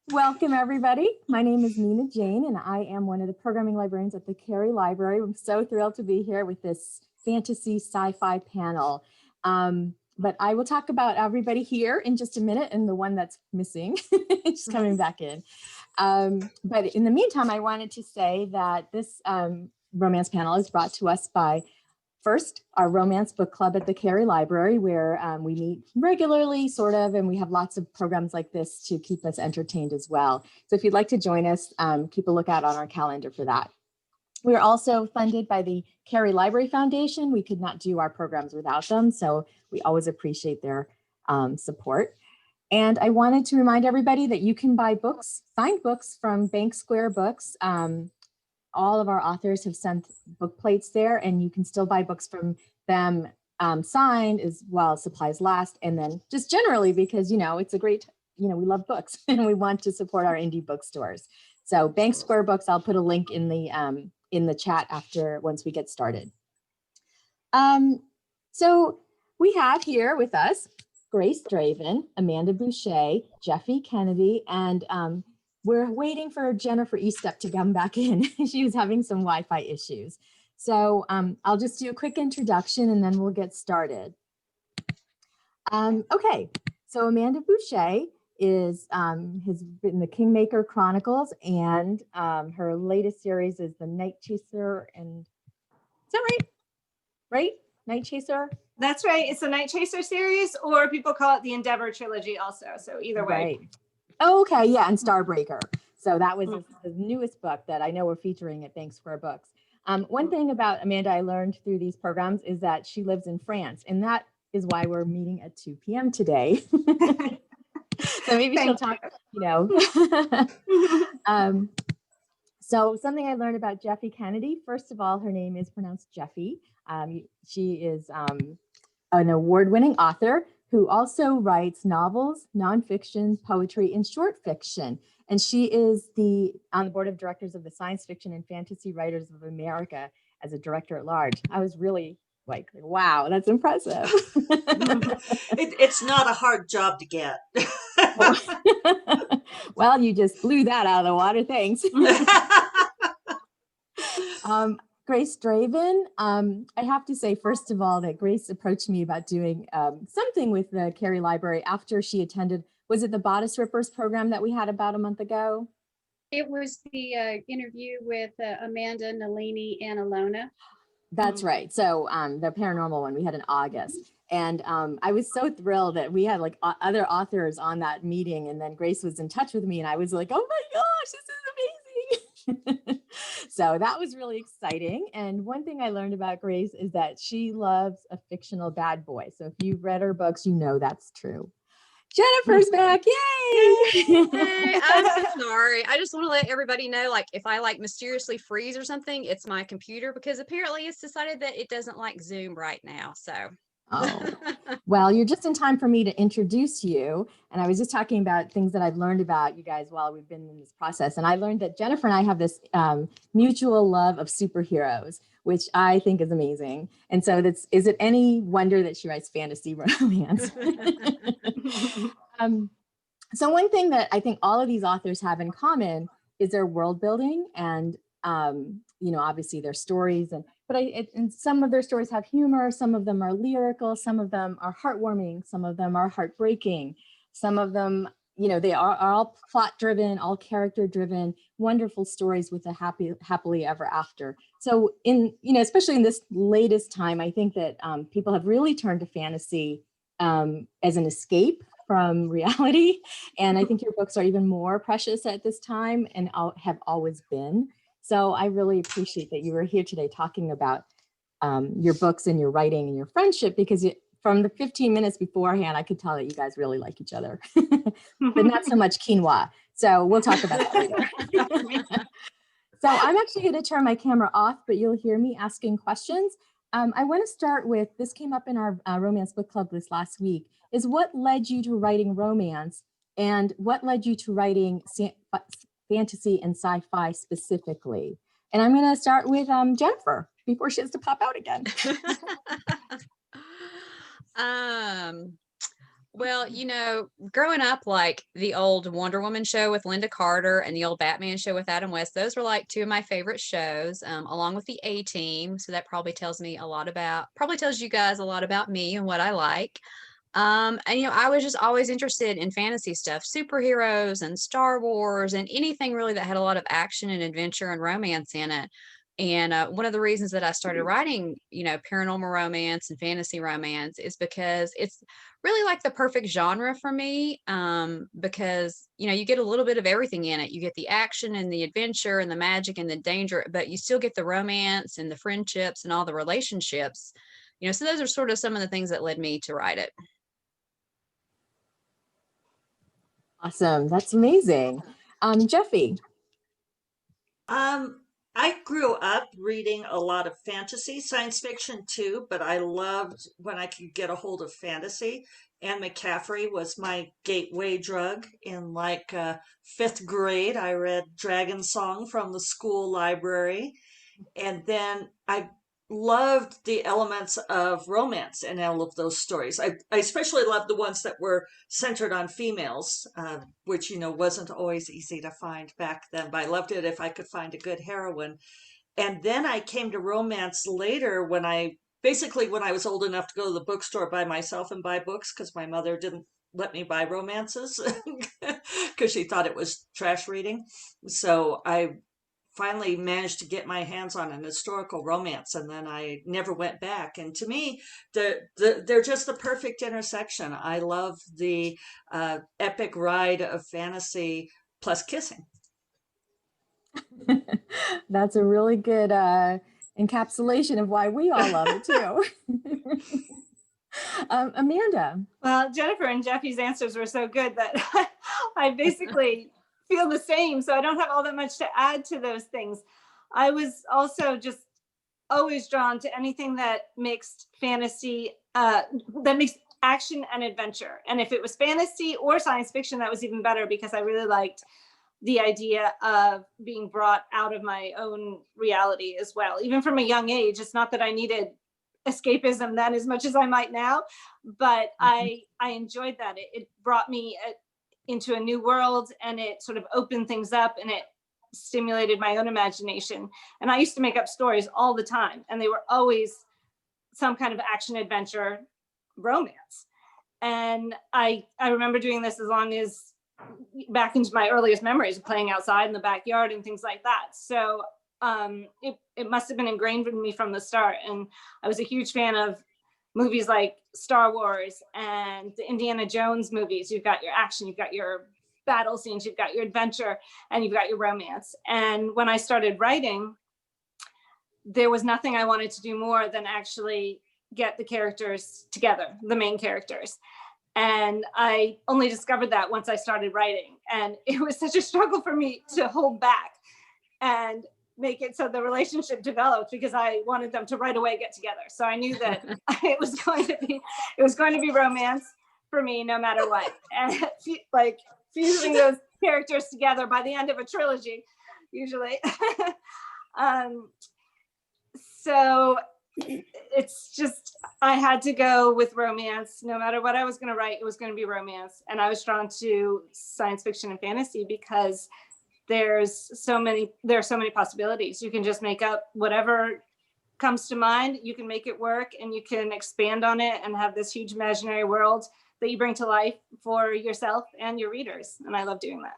Welcome, everybody. My name is Nina Jane, and I am one of the programming librarians at the Cary Library. I'm so thrilled to be here with this fantasy sci-fi panel. But I will talk about everybody here in just a minute, and the one that's missing is coming back in. But in the meantime, I wanted to say that this romance panel is brought to us by first, our romance book club at the Cary Library, where we meet regularly, sort of, and we have lots of programs like this to keep us entertained as well. So if you'd like to join us, keep a lookout on our calendar for that. We're also funded by the Cary Library Foundation. We could not do our programs without them, so we always appreciate their support. And I wanted to remind everybody that you can buy books, signed books from Bank Square Books. All of our authors have sent book plates there, and you can still buy books from them signed as well as supplies last. And then just generally, because, it's a great, we love books and we want to support our indie bookstores. So Bank Square Books, I'll put a link in the chat once we get started. So we have here with us Grace Draven, Amanda Bouchet, Jeffe Kennedy, and we're waiting for Jennifer Estep to come back in. She was having some Wi-Fi issues. So I'll just do a quick introduction and then we'll get started. Okay, so Amanda Bouchet has written the Kingmaker Chronicles, and her latest series is the Night Chaser. And is that right? Right? Night Chaser? That's right. It's the Night Chaser series, or people call it the Endeavor trilogy also. So either way. Right. Oh, okay, yeah, and Starbreaker. So that was the newest book that I know we're featuring at Bank Square Books. One thing about Amanda I learned through these programs is that she lives in France, and that is why we're meeting at 2 p.m. today. So maybe she'll talk, So something I learned about Jeffe Kennedy, first of all, her name is pronounced Jeffe. She is an award-winning author who also writes novels, nonfiction, poetry, and short fiction. And she is on the board of directors of the Science Fiction and Fantasy Writers of America as a director at large. I was really like, wow, that's impressive. It's not a hard job to get. Well, you just blew that out of the water. Thanks. Grace Draven, I have to say, first of all, that Grace approached me about doing something with the Cary Library after she attended, was it the Bodice Rippers program that we had about a month ago? It was the interview with Amanda, Nalini, and Alona. That's right. So the paranormal one we had in August. And I was so thrilled that we had like other authors on that meeting. And then Grace was in touch with me and I was like, oh my gosh, this is amazing. So that was really exciting. And one thing I learned about Grace is that she loves a fictional bad boy. So if you've read her books, you know that's true. Jennifer's back. Yay! Hey, I'm so sorry. I just want to let everybody know, like, if I like mysteriously freeze or something, it's my computer, because apparently it's decided that it doesn't like Zoom right now. So oh, well, you're just in time for me to introduce you. And I was just talking about things that I've learned about you guys while we've been in this process. And I learned that Jennifer and I have this mutual love of superheroes, which I think is amazing. And so is it any wonder that she writes fantasy romance? So one thing that I think all of these authors have in common is their world building and, obviously their stories. And some of their stories have humor. Some of them are lyrical. Some of them are heartwarming. Some of them are heartbreaking. Some of them, they are all plot driven, all character driven, wonderful stories with a happily ever after. So especially in this latest time, I think that people have really turned to fantasy as an escape from reality. And I think your books are even more precious at this time and have always been. So I really appreciate that you were here today talking about your books and your writing and your friendship, because from the 15 minutes beforehand, I could tell that you guys really like each other, but not so much quinoa. So we'll talk about that later. So I'm actually going to turn my camera off, but you'll hear me asking questions. I want to start with, this came up in our romance book club this last week, is what led you to writing romance and what led you to writing fantasy and sci-fi specifically? And I'm going to start with Jennifer before she has to pop out again. Well, growing up, like the old Wonder Woman show with Linda Carter and the old Batman show with Adam West, those were like two of my favorite shows, along with the A-Team. So that probably tells you guys a lot about me and what I like. And I was just always interested in fantasy stuff, superheroes and Star Wars and anything really that had a lot of action and adventure and romance in it. And one of the reasons that I started writing, paranormal romance and fantasy romance is because it's really like the perfect genre for me. Because, you get a little bit of everything in it. You get the action and the adventure and the magic and the danger, but you still get the romance and the friendships and all the relationships. So those are sort of some of the things that led me to write it. Awesome. That's amazing. Jeffe. I grew up reading a lot of fantasy, science fiction too, but I loved when I could get a hold of fantasy. Anne McCaffrey was my gateway drug. In like fifth grade, I read Dragon Song from the school library. And then I loved the elements of romance in all of those stories. I especially loved the ones that were centered on females, which, wasn't always easy to find back then, but I loved it if I could find a good heroine. And then I came to romance later when I was old enough to go to the bookstore by myself and buy books because my mother didn't let me buy romances because she thought it was trash reading. So I finally managed to get my hands on an historical romance, and then I never went back. And to me, they're just the perfect intersection. I love the epic ride of fantasy plus kissing. That's a really good encapsulation of why we all love it too. Amanda. Well, Jennifer and Jeffy's answers were so good that I basically feel the same. So I don't have all that much to add to those things. I was also just always drawn to anything that mixed fantasy, that makes action and adventure. And if it was fantasy or science fiction, that was even better because I really liked the idea of being brought out of my own reality as well. Even from a young age, it's not that I needed escapism then as much as I might now, but I enjoyed that. It brought me into a new world, and it sort of opened things up, and it stimulated my own imagination. And I used to make up stories all the time, and they were always some kind of action adventure romance. And I remember doing this as long as back into my earliest memories of playing outside in the backyard and things like that. So it must have been ingrained in me from the start. And I was a huge fan of movies like Star Wars and the Indiana Jones movies. You've got your action, you've got your battle scenes, you've got your adventure, and you've got your romance. And when I started writing, there was nothing I wanted to do more than actually get the characters together, the main characters. And I only discovered that once I started writing. And it was such a struggle for me to hold back and make it so the relationship developed, because I wanted them to right away get together. So I knew that it was going to be romance for me no matter what. And like fusing those characters together by the end of a trilogy, usually. So it's just, I had to go with romance. No matter what I was going to write, it was going to be romance. And I was drawn to science fiction and fantasy because there are so many possibilities. You can just make up whatever comes to mind. You can make it work, and you can expand on it and have this huge imaginary world that you bring to life for yourself and your readers. And I love doing that.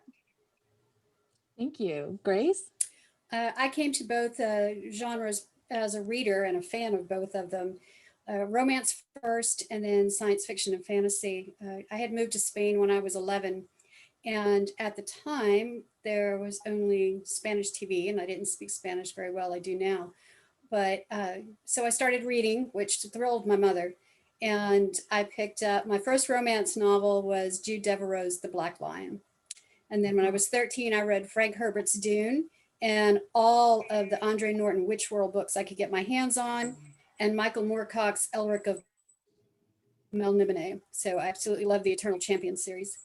Thank you. Grace? I came to both genres as a reader and a fan of both of them. Romance first, and then science fiction and fantasy. I had moved to Spain when I was 11. And at the time, there was only Spanish TV, and I didn't speak Spanish very well. I do now. But so I started reading, which thrilled my mother. And I picked up, my first romance novel was Jude Devereux's The Black Lion. And then when I was 13, I read Frank Herbert's Dune and all of the Andre Norton Witch World books I could get my hands on, and Michael Moorcock's Elric of Melniboné. So I absolutely love the Eternal Champion series.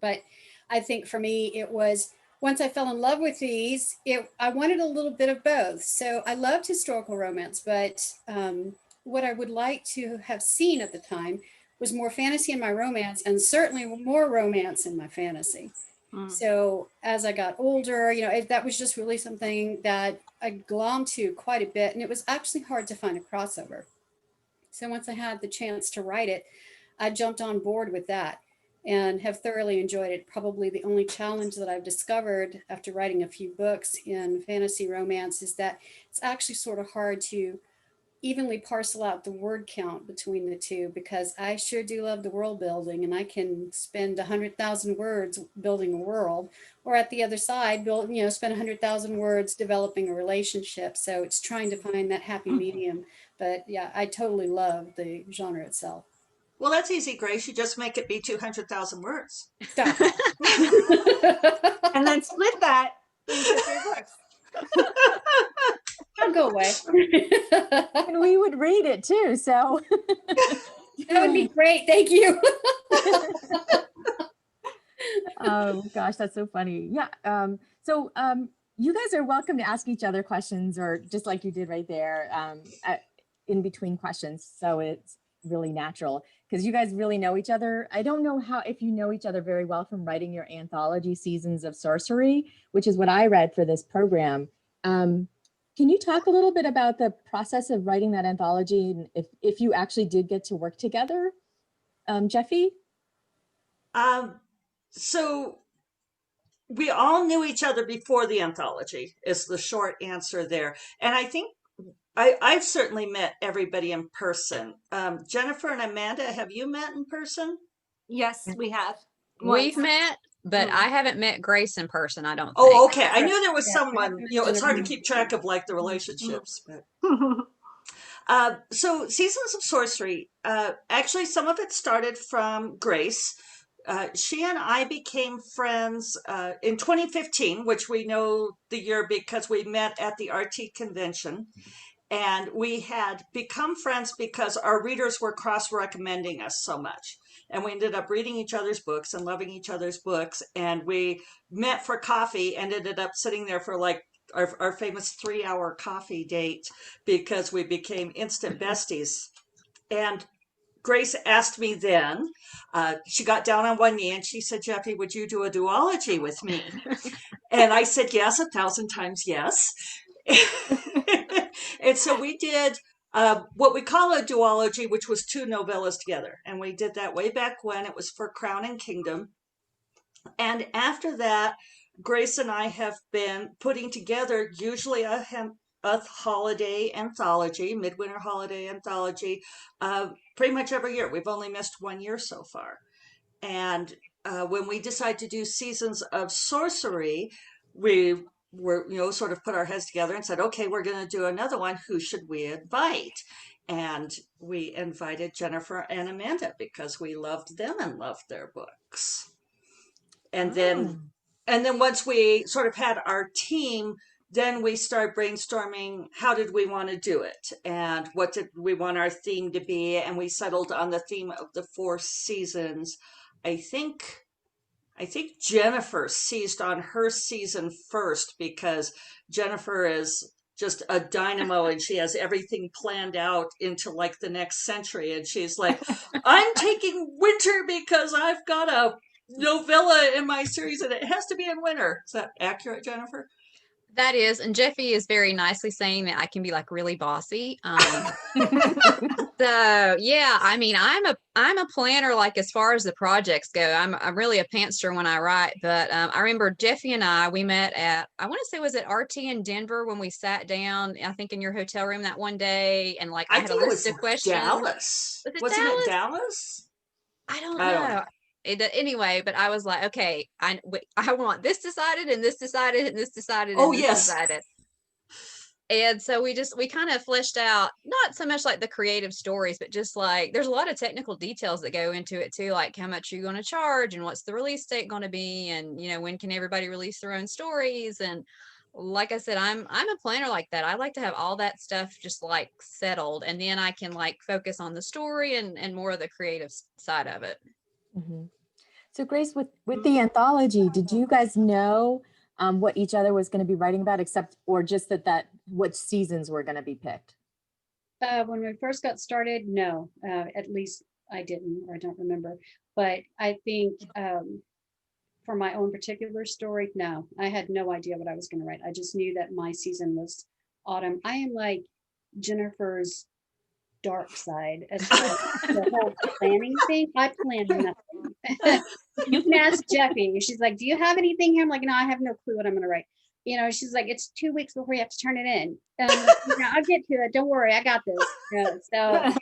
But I think for me, it was, once I fell in love with these, I wanted a little bit of both. So I loved historical romance, but what I would like to have seen at the time was more fantasy in my romance, and certainly more romance in my fantasy. Mm. So as I got older, that was just really something that I glommed to quite a bit. And it was actually hard to find a crossover. So once I had the chance to write it, I jumped on board with that and have thoroughly enjoyed it. Probably the only challenge that I've discovered after writing a few books in fantasy romance is that it's actually sort of hard to evenly parcel out the word count between the two, because I sure do love the world building, and I can spend 100,000 words building a world, or at the other side, spend 100,000 words developing a relationship. So it's trying to find that happy medium. But yeah, I totally love the genre itself. Well, that's easy, Grace. You just make it be 200,000 words. Stop. And then split that into 3 books. Don't go away. And we would read it too. So that would be great. Thank you. Oh gosh, that's so funny. Yeah. So you guys are welcome to ask each other questions, or just like you did right there, in between questions. So it's really natural because you guys really know each other. I don't know if you know each other very well from writing your anthology seasons of Sorcery, which is what I read for this program. Can you talk a little bit about the process of writing that anthology, and if you actually did get to work together, Jeffe? So we all knew each other before the anthology is the short answer there. And I think I've certainly met everybody in person. Jennifer and Amanda, have you met in person? Yes, we have. We've Once. met, but I haven't met Grace in person, I don't think. Oh, okay. I knew there was Yeah, someone, it's hard to keep track of like the relationships, but so Seasons of Sorcery, actually some of it started from Grace. She and I became friends in 2015, which we know the year because we met at the RT convention. And we had become friends because our readers were cross-recommending us so much. And we ended up reading each other's books and loving each other's books. And we met for coffee and ended up sitting there for like our famous 3-hour coffee date because we became instant besties. And Grace asked me then, she got down on one knee and she said, Jeffe, would you do a duology with me? And I said, yes, 1,000 times yes. And so we did what we call a duology, which was 2 novellas together. And we did that way back when. It was for Crown and Kingdom. And after that, Grace and I have been putting together usually a holiday anthology, midwinter holiday anthology, pretty much every year. We've only missed 1 year so far. And when we decided to do Seasons of Sorcery, we were, sort of put our heads together and said, okay, we're going to do another one. Who should we invite? And we invited Jennifer and Amanda because we loved them and loved their books. And then once we sort of had our team, then we started brainstorming, how did we want to do it? And what did we want our theme to be? And we settled on the theme of the 4 seasons. I think Jennifer seized on her season first because Jennifer is just a dynamo and she has everything planned out into like the next century. And she's like, I'm taking winter because I've got a novella in my series and it has to be in winter. Is that accurate, Jennifer? That is, and Jeffe is very nicely saying that I can be like really bossy. So yeah, I mean, I'm a planner, like as far as the projects go. I'm really a pantser when I write. But I remember Jeffe and we met at, I want to say, was it RT in Denver when we sat down, I think in your hotel room that one day, and like I had a list of questions. Dallas. Wasn't it Dallas? I don't know. Anyway, but I was like, okay, I want this decided and this decided and this decided and this decided. And so we kind of fleshed out, not so much like the creative stories, but just like there's a lot of technical details that go into it too, like how much you're going to charge and what's the release date going to be, and when can everybody release their own stories. And like I said, I'm a planner like that. I like to have all that stuff just like settled, and then I can like focus on the story and more of the creative side of it. Mm-hmm. So Grace, with the anthology, did you guys know what each other was going to be writing about, or just that what seasons were going to be picked? When we first got started, no, at least I didn't, or I don't remember. But I think for my own particular story, no, I had no idea what I was going to write. I just knew that my season was autumn. I am like Jennifer's dark side as far as the whole planning thing. I plan nothing. You can ask Jeffe. She's like, do you have anything here? I'm like, no, I have no clue what I'm going to write. You know, she's like, it's 2 weeks before you have to turn it in. And I'm like, no, I'll get to it. Don't worry, I got this. So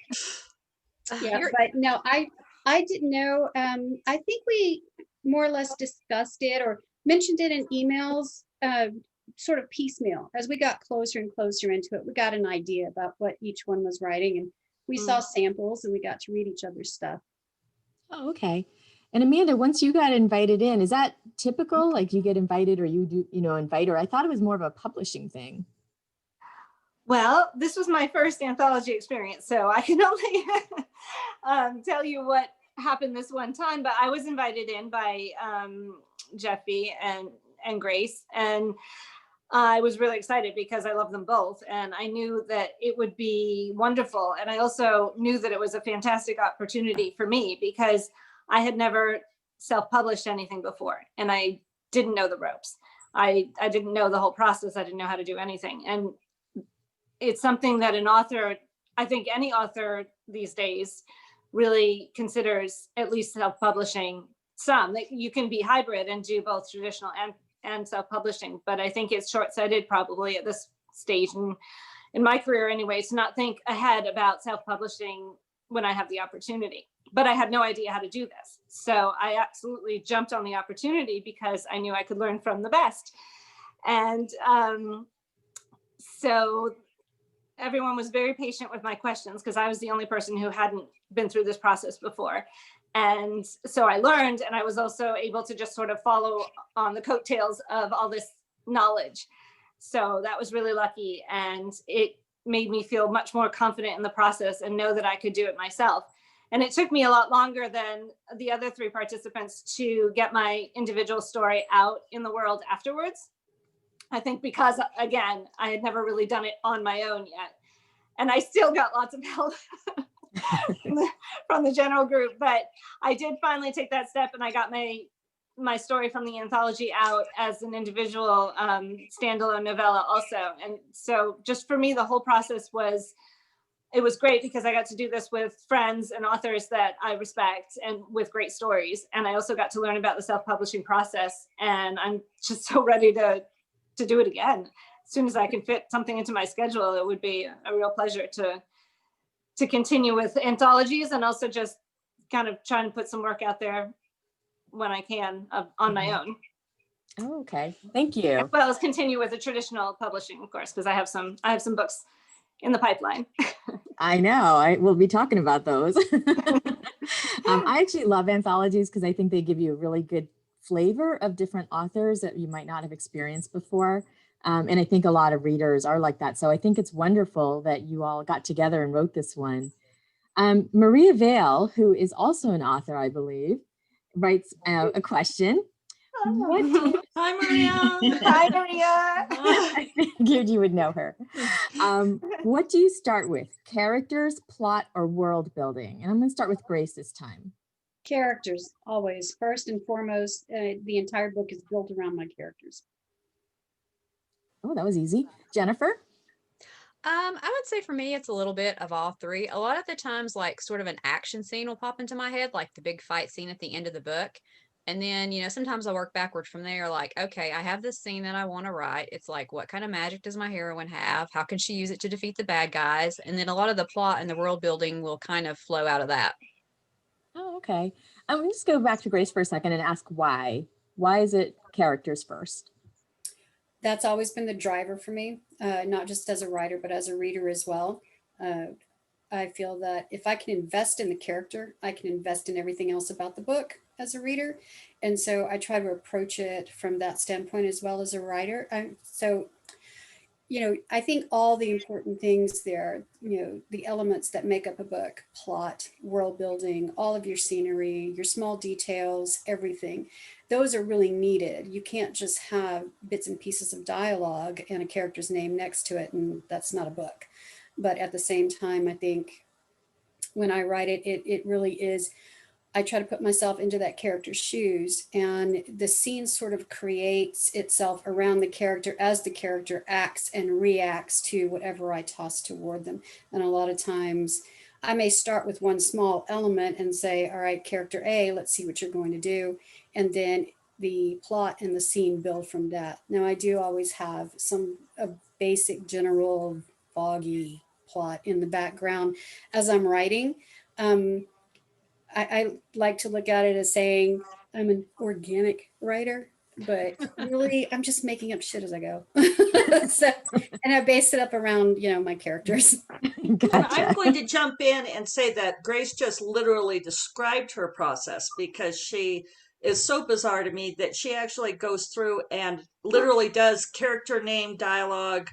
yeah, You're- but no, I didn't know. I think we more or less discussed it or mentioned it in emails, sort of piecemeal. As we got closer and closer into it, we got an idea about what each one was writing, and we saw samples and we got to read each other's stuff. Oh, okay. And Amanda, once you got invited in, is that typical? Like you get invited or you do, invite, or I thought it was more of a publishing thing. Well, this was my first anthology experience, so I can only tell you what happened this one time, but I was invited in by Jeffe and Grace, and I was really excited because I love them both, and I knew that it would be wonderful. And I also knew that it was a fantastic opportunity for me because I had never self-published anything before, and I didn't know the ropes. I didn't know the whole process. I didn't know how to do anything. And it's something that an author, I think any author these days really considers, at least self-publishing some. That you can be hybrid and do both traditional and self-publishing, but I think it's short-sighted probably at this stage in my career anyway, to not think ahead about self-publishing when I have the opportunity. But I had no idea how to do this. So I absolutely jumped on the opportunity because I knew I could learn from the best. And so everyone was very patient with my questions because I was the only person who hadn't been through this process before. And so I learned, and I was also able to just sort of follow on the coattails of all this knowledge. So that was really lucky. And it made me feel much more confident in the process and know that I could do it myself. And it took me a lot longer than the other 3 participants to get my individual story out in the world afterwards. I think because, again, I had never really done it on my own yet. And I still got lots of help from the general group, but I did finally take that step, and I got my story from the anthology out as an individual standalone novella also. And so just for me, the whole process was great because I got to do this with friends and authors that I respect and with great stories. And I also got to learn about the self-publishing process, and I'm just so ready to do it again. As soon as I can fit something into my schedule, it would be a real pleasure to continue with anthologies, and also just kind of trying to put some work out there when I can on my own. Oh, okay. Thank you. As well as continue with the traditional publishing, of course, because I have some books in the pipeline. I know. I will be talking about those. I actually love anthologies because I think they give you a really good flavor of different authors that you might not have experienced before. And I think a lot of readers are like that. So I think it's wonderful that you all got together and wrote this one. Maria Vale, who is also an author, I believe, writes a question. What do you... Hi, Maria. Hi, Maria. I figured you would know her. What do you start with? Characters, plot, or world building? And I'm going to start with Grace this time. Characters, always. First and foremost, the entire book is built around my characters. Oh, that was easy. Jennifer? I would say for me, it's a little bit of all 3. A lot of the times, like sort of an action scene will pop into my head, like the big fight scene at the end of the book. And then, sometimes I work backwards from there, like, okay, I have this scene that I want to write. It's like, what kind of magic does my heroine have? How can she use it to defeat the bad guys? And then a lot of the plot and the world building will kind of flow out of that. Oh, okay. I'm going to just go back to Grace for a second and ask why. Why is it characters first? That's always been the driver for me, not just as a writer, but as a reader as well. I feel that if I can invest in the character, I can invest in everything else about the book as a reader. And so I try to approach it from that standpoint as well as a writer. I think all the important things there, the elements that make up a book, plot, world building, all of your scenery, your small details, everything, those are really needed. You can't just have bits and pieces of dialogue and a character's name next to it, and that's not a book. But at the same time, I think when I write it, it really is, I try to put myself into that character's shoes, and the scene sort of creates itself around the character as the character acts and reacts to whatever I toss toward them. And a lot of times I may start with one small element and say, all right, character A, let's see what you're going to do. And then the plot and the scene build from that. Now, I do always have a basic general foggy plot in the background as I'm writing. I like to look at it as saying I'm an organic writer, but really I'm just making up shit as I go. And I base it up around, my characters. And I'm going to jump in and say that Grace just literally described her process, because she is so bizarre to me that she actually goes through and literally does character name dialogue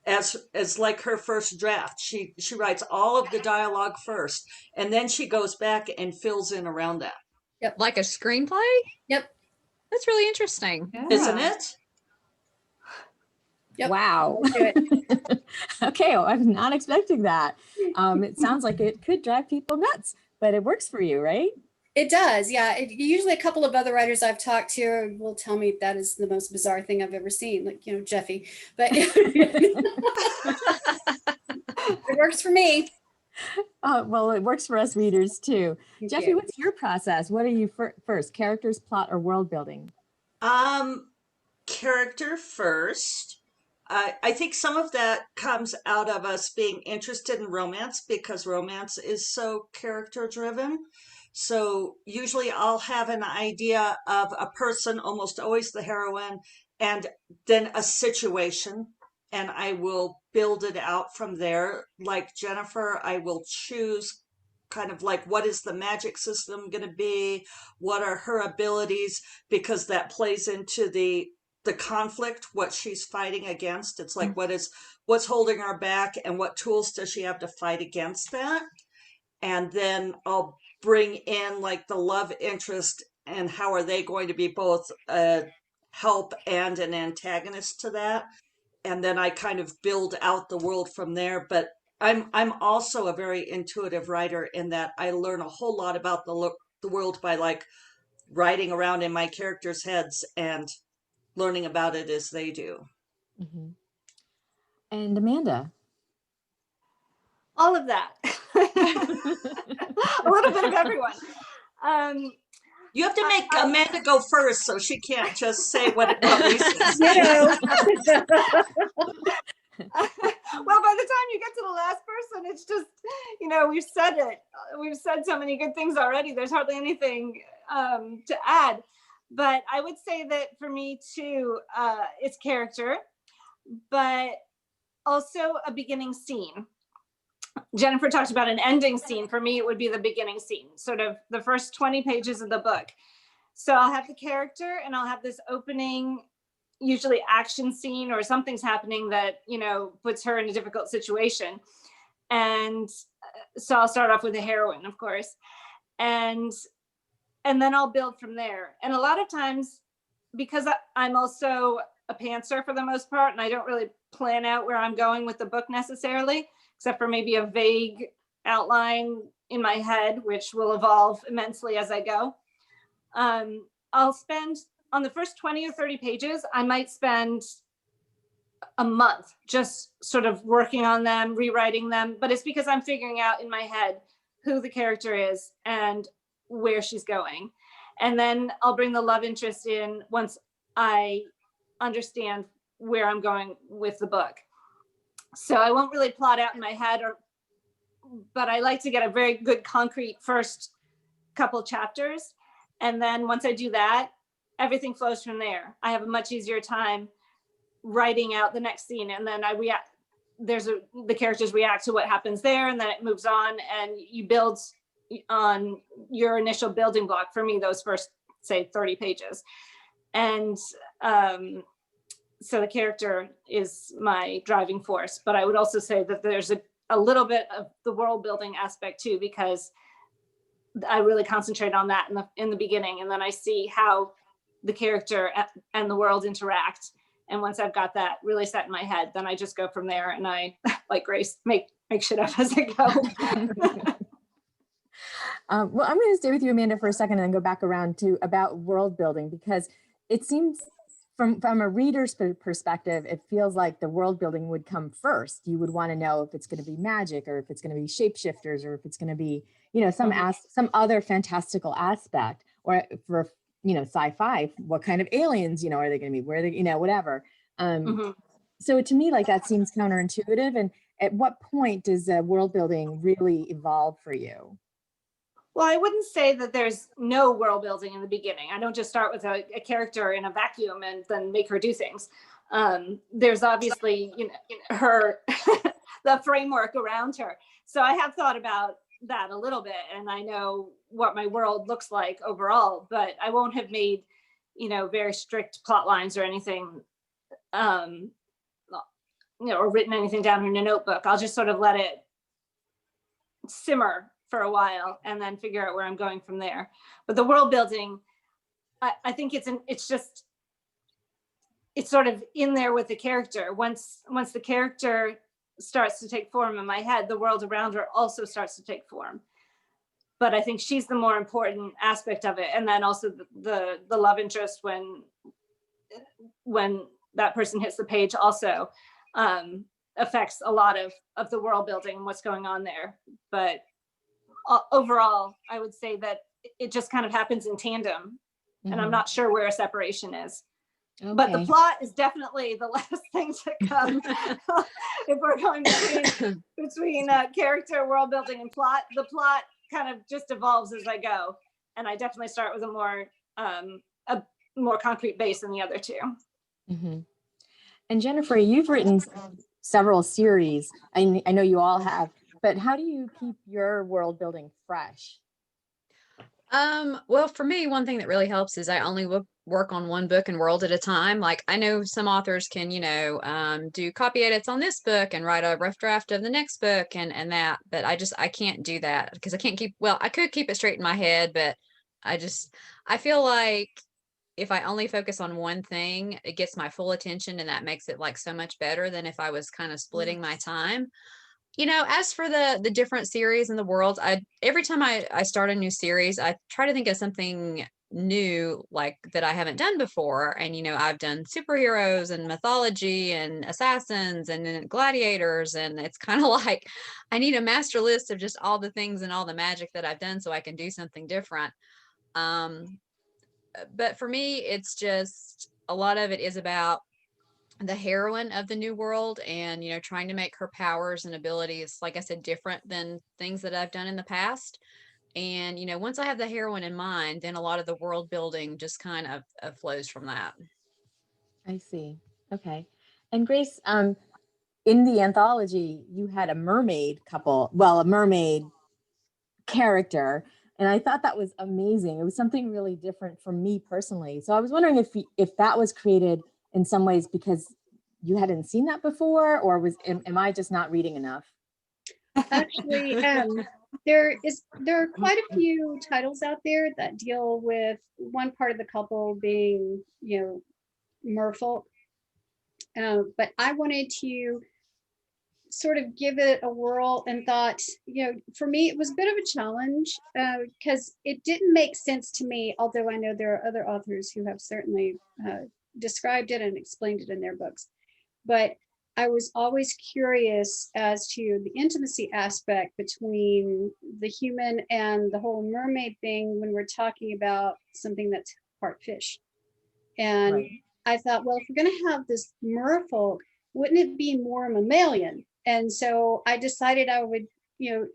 as like her first draft. She writes all of the dialogue first, and then she goes back and fills in around that. Yep. Like a screenplay? Yep. That's really interesting. Yeah. Isn't it? Yep. Wow. Okay, well, I'm not expecting that. It sounds like it could drive people nuts, but it works for you, right? It does, yeah. Usually a couple of other writers I've talked to will tell me that is the most bizarre thing I've ever seen, like, Jeffe. But it works for me. Well, it works for us readers too. Thank Jeffe, you. what's your process? What are you first, characters, plot, or world building? Character first. I think some of that comes out of us being interested in romance, because romance is so character driven. So usually I'll have an idea of a person, almost always the heroine, and then a situation, and I will build it out from there. Like Jennifer, I will choose kind of like, what is the magic system going to be? What are her abilities? Because that plays into the conflict, what she's fighting against. It's like, what's holding her back, and what tools does she have to fight against that? And then I'll bring in like the love interest, and how are they going to be both a help and an antagonist to that. And then I kind of build out the world from there. But I'm also a very intuitive writer, in that I learn a whole lot about the world by like riding around in my characters' heads and learning about it as they do. Mm-hmm. And Amanda? All of that. A little bit of everyone. You have to make Amanda go first, so she can't just say what reasons. Well, by the time you get to the last person, it's just, we've said it. We've said so many good things already. There's hardly anything to add. But I would say that for me too, it's character, but also a beginning scene. Jennifer talked about an ending scene. For me, it would be the beginning scene, sort of the first 20 pages of the book. So I'll have the character, and I'll have this opening, usually action scene, or something's happening that, puts her in a difficult situation. And so I'll start off with the heroine, of course. And then I'll build from there. And a lot of times, because I'm also a pantser for the most part, and I don't really plan out where I'm going with the book necessarily, except for maybe a vague outline in my head, which will evolve immensely as I go. I'll spend, on the first 20 or 30 pages, I might spend a month just sort of working on them, rewriting them, but it's because I'm figuring out in my head who the character is and where she's going. And then I'll bring the love interest in once I understand where I'm going with the book. So I won't really plot out in my head, but I like to get a very good concrete first couple chapters. And then once I do that, everything flows from there. I have a much easier time writing out the next scene, and then I react. The characters react to what happens there, and then it moves on, and you build on your initial building block. For me, those first, say, 30 pages. And so the character is my driving force, but I would also say that there's a little bit of the world building aspect too, because I really concentrate on that in the beginning, and then I see how the character and the world interact. And once I've got that really set in my head, then I just go from there, and I, like Grace, make shit up as I go. Well, I'm going to stay with you, Amanda, for a second and then go back around to about world building, because it seems from a reader's perspective, it feels like the world building would come first. You would want to know if it's going to be magic or if it's going to be shapeshifters or if it's going to be, some other fantastical aspect, or for, sci-fi, what kind of aliens, are they going to be, where they, whatever. So to me, like, that seems counterintuitive. And at what point does world building really evolve for you? Well, I wouldn't say that there's no world building in the beginning. I don't just start with a character in a vacuum and then make her do things. There's obviously, her, the framework around her. So I have thought about that a little bit, and I know what my world looks like overall, but I won't have made, very strict plot lines or anything, or written anything down in a notebook. I'll just sort of let it simmer for a while and then figure out where I'm going from there. But the world building, I think it's sort of in there with the character. Once the character starts to take form in my head, the world around her also starts to take form. But I think she's the more important aspect of it. And then also the love interest when that person hits the page also affects a lot of the world building and what's going on there. But overall, I would say that it just kind of happens in tandem, and I'm not sure where a separation is. Okay. But the plot is definitely the last thing to come. If we're going between character, world building, and plot, the plot kind of just evolves as I go, and I definitely start with a more concrete base than the other two. And Jennifer, you've written several series. I know you all have. But how do you keep your world building fresh? Well, for me, one thing that really helps is I only work on one book and world at a time. Like, I know some authors can, do copy edits on this book and write a rough draft of the next book and that, but I can't do that because I can't I could keep it straight in my head, but I feel like if I only focus on one thing, it gets my full attention, and that makes it like so much better than if I was kind of splitting my time. As for the different series in the world, every time I start a new series, I try to think of something new, like that I haven't done before. And, I've done superheroes and mythology and assassins and then gladiators. And it's kind of like I need a master list of just all the things and all the magic that I've done so I can do something different. But for me, it's just a lot of it is about the heroine of the new world and, trying to make her powers and abilities, like I said, different than things that I've done in the past. And, once I have the heroine in mind, then a lot of the world building just kind of flows from that. I see. Okay. And Grace, in the anthology, you had a mermaid character. And I thought that was amazing. It was something really different from me personally. So I was wondering if that was created in some ways because you hadn't seen that before, or am I just not reading enough? Actually, there are quite a few titles out there that deal with one part of the couple being, merfolk. But I wanted to sort of give it a whirl and thought, for me, it was a bit of a challenge because it didn't make sense to me, although I know there are other authors who have certainly described it and explained it in their books. But I was always curious as to the intimacy aspect between the human and the whole mermaid thing when we're talking about something that's part fish. And right. I thought, well, if we're going to have this merfolk, wouldn't it be more mammalian? And so I decided I would,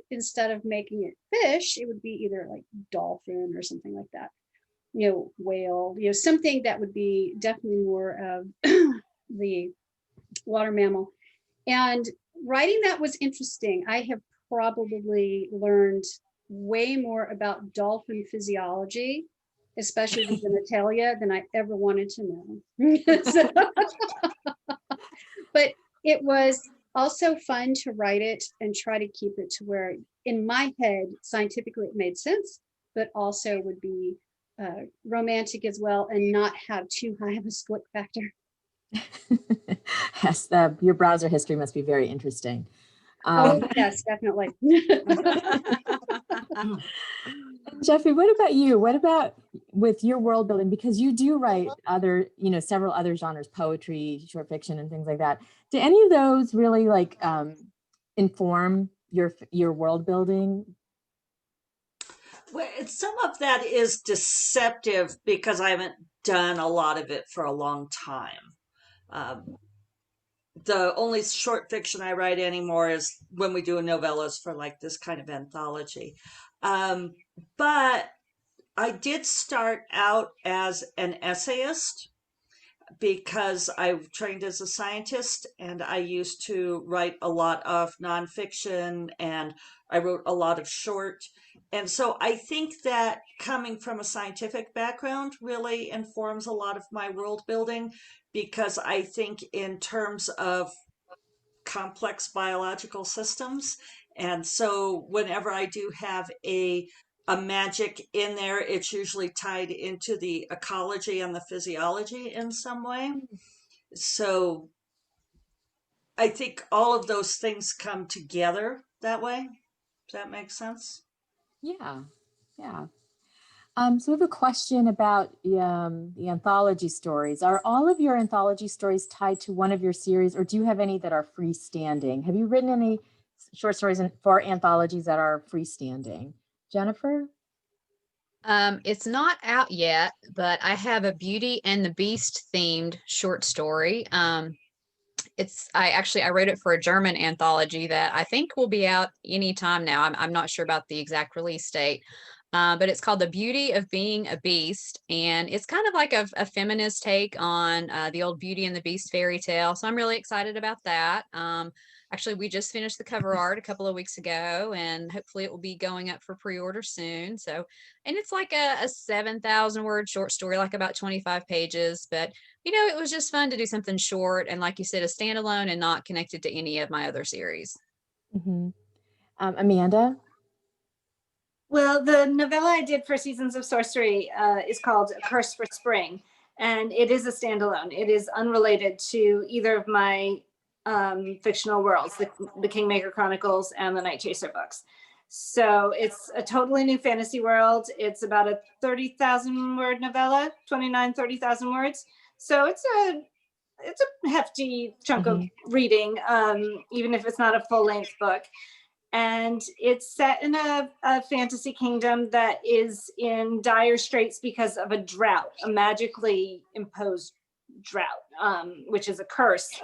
instead of making it fish, it would be either like dolphin or something like that, whale, something that would be definitely more of the water mammal. And writing that was interesting. I have probably learned way more about dolphin physiology, especially the genitalia, than I ever wanted to know. But it was also fun to write it and try to keep it to where in my head, scientifically, it made sense, but also would be romantic as well and not have too high of a split factor. Yes, your browser history must be very interesting. Oh, yes, definitely. And Jeffe, what about you? What about with your world building? Because you do write other, several other genres, poetry, short fiction, and things like that. Do any of those really like inform your world building? Well, some of that is deceptive because I haven't done a lot of it for a long time. Um, the only short fiction I write anymore is when we do novellas for like this kind of anthology. Um, but I did start out as an essayist because I trained as a scientist and I used to write a lot of nonfiction and I wrote a lot of short. And so I think that coming from a scientific background really informs a lot of my world building because I think in terms of complex biological systems. And so whenever I do have a magic in there, it's usually tied into the ecology and the physiology in some way. So I think all of those things come together that way. Does that make sense? Yeah, yeah. So we have a question about the anthology stories. Are all of your anthology stories tied to one of your series, or do you have any that are freestanding? Have you written any short stories for anthologies that are freestanding? Jennifer? It's not out yet, but I have a Beauty and the Beast themed short story. I wrote it for a German anthology that I think will be out anytime now. I'm not sure about the exact release date. But it's called The Beauty of Being a Beast. And it's kind of like a feminist take on the old Beauty and the Beast fairy tale. So I'm really excited about that. Actually, we just finished the cover art a couple of weeks ago, and hopefully it will be going up for pre-order soon. So, and it's like a 7,000 word short story, like about 25 pages. But, it was just fun to do something short. And like you said, a standalone and not connected to any of my other series. Mm-hmm. Amanda? Well, the novella I did for Seasons of Sorcery is called A Curse for Spring, and it is a standalone. It is unrelated to either of my fictional worlds, the Kingmaker Chronicles and the Night Chaser books. So it's a totally new fantasy world. It's about a 30,000 word novella, 30,000 words. So it's a hefty chunk of reading, even if it's not a full length book. And it's set in a fantasy kingdom that is in dire straits because of a drought, a magically imposed drought, which is a curse.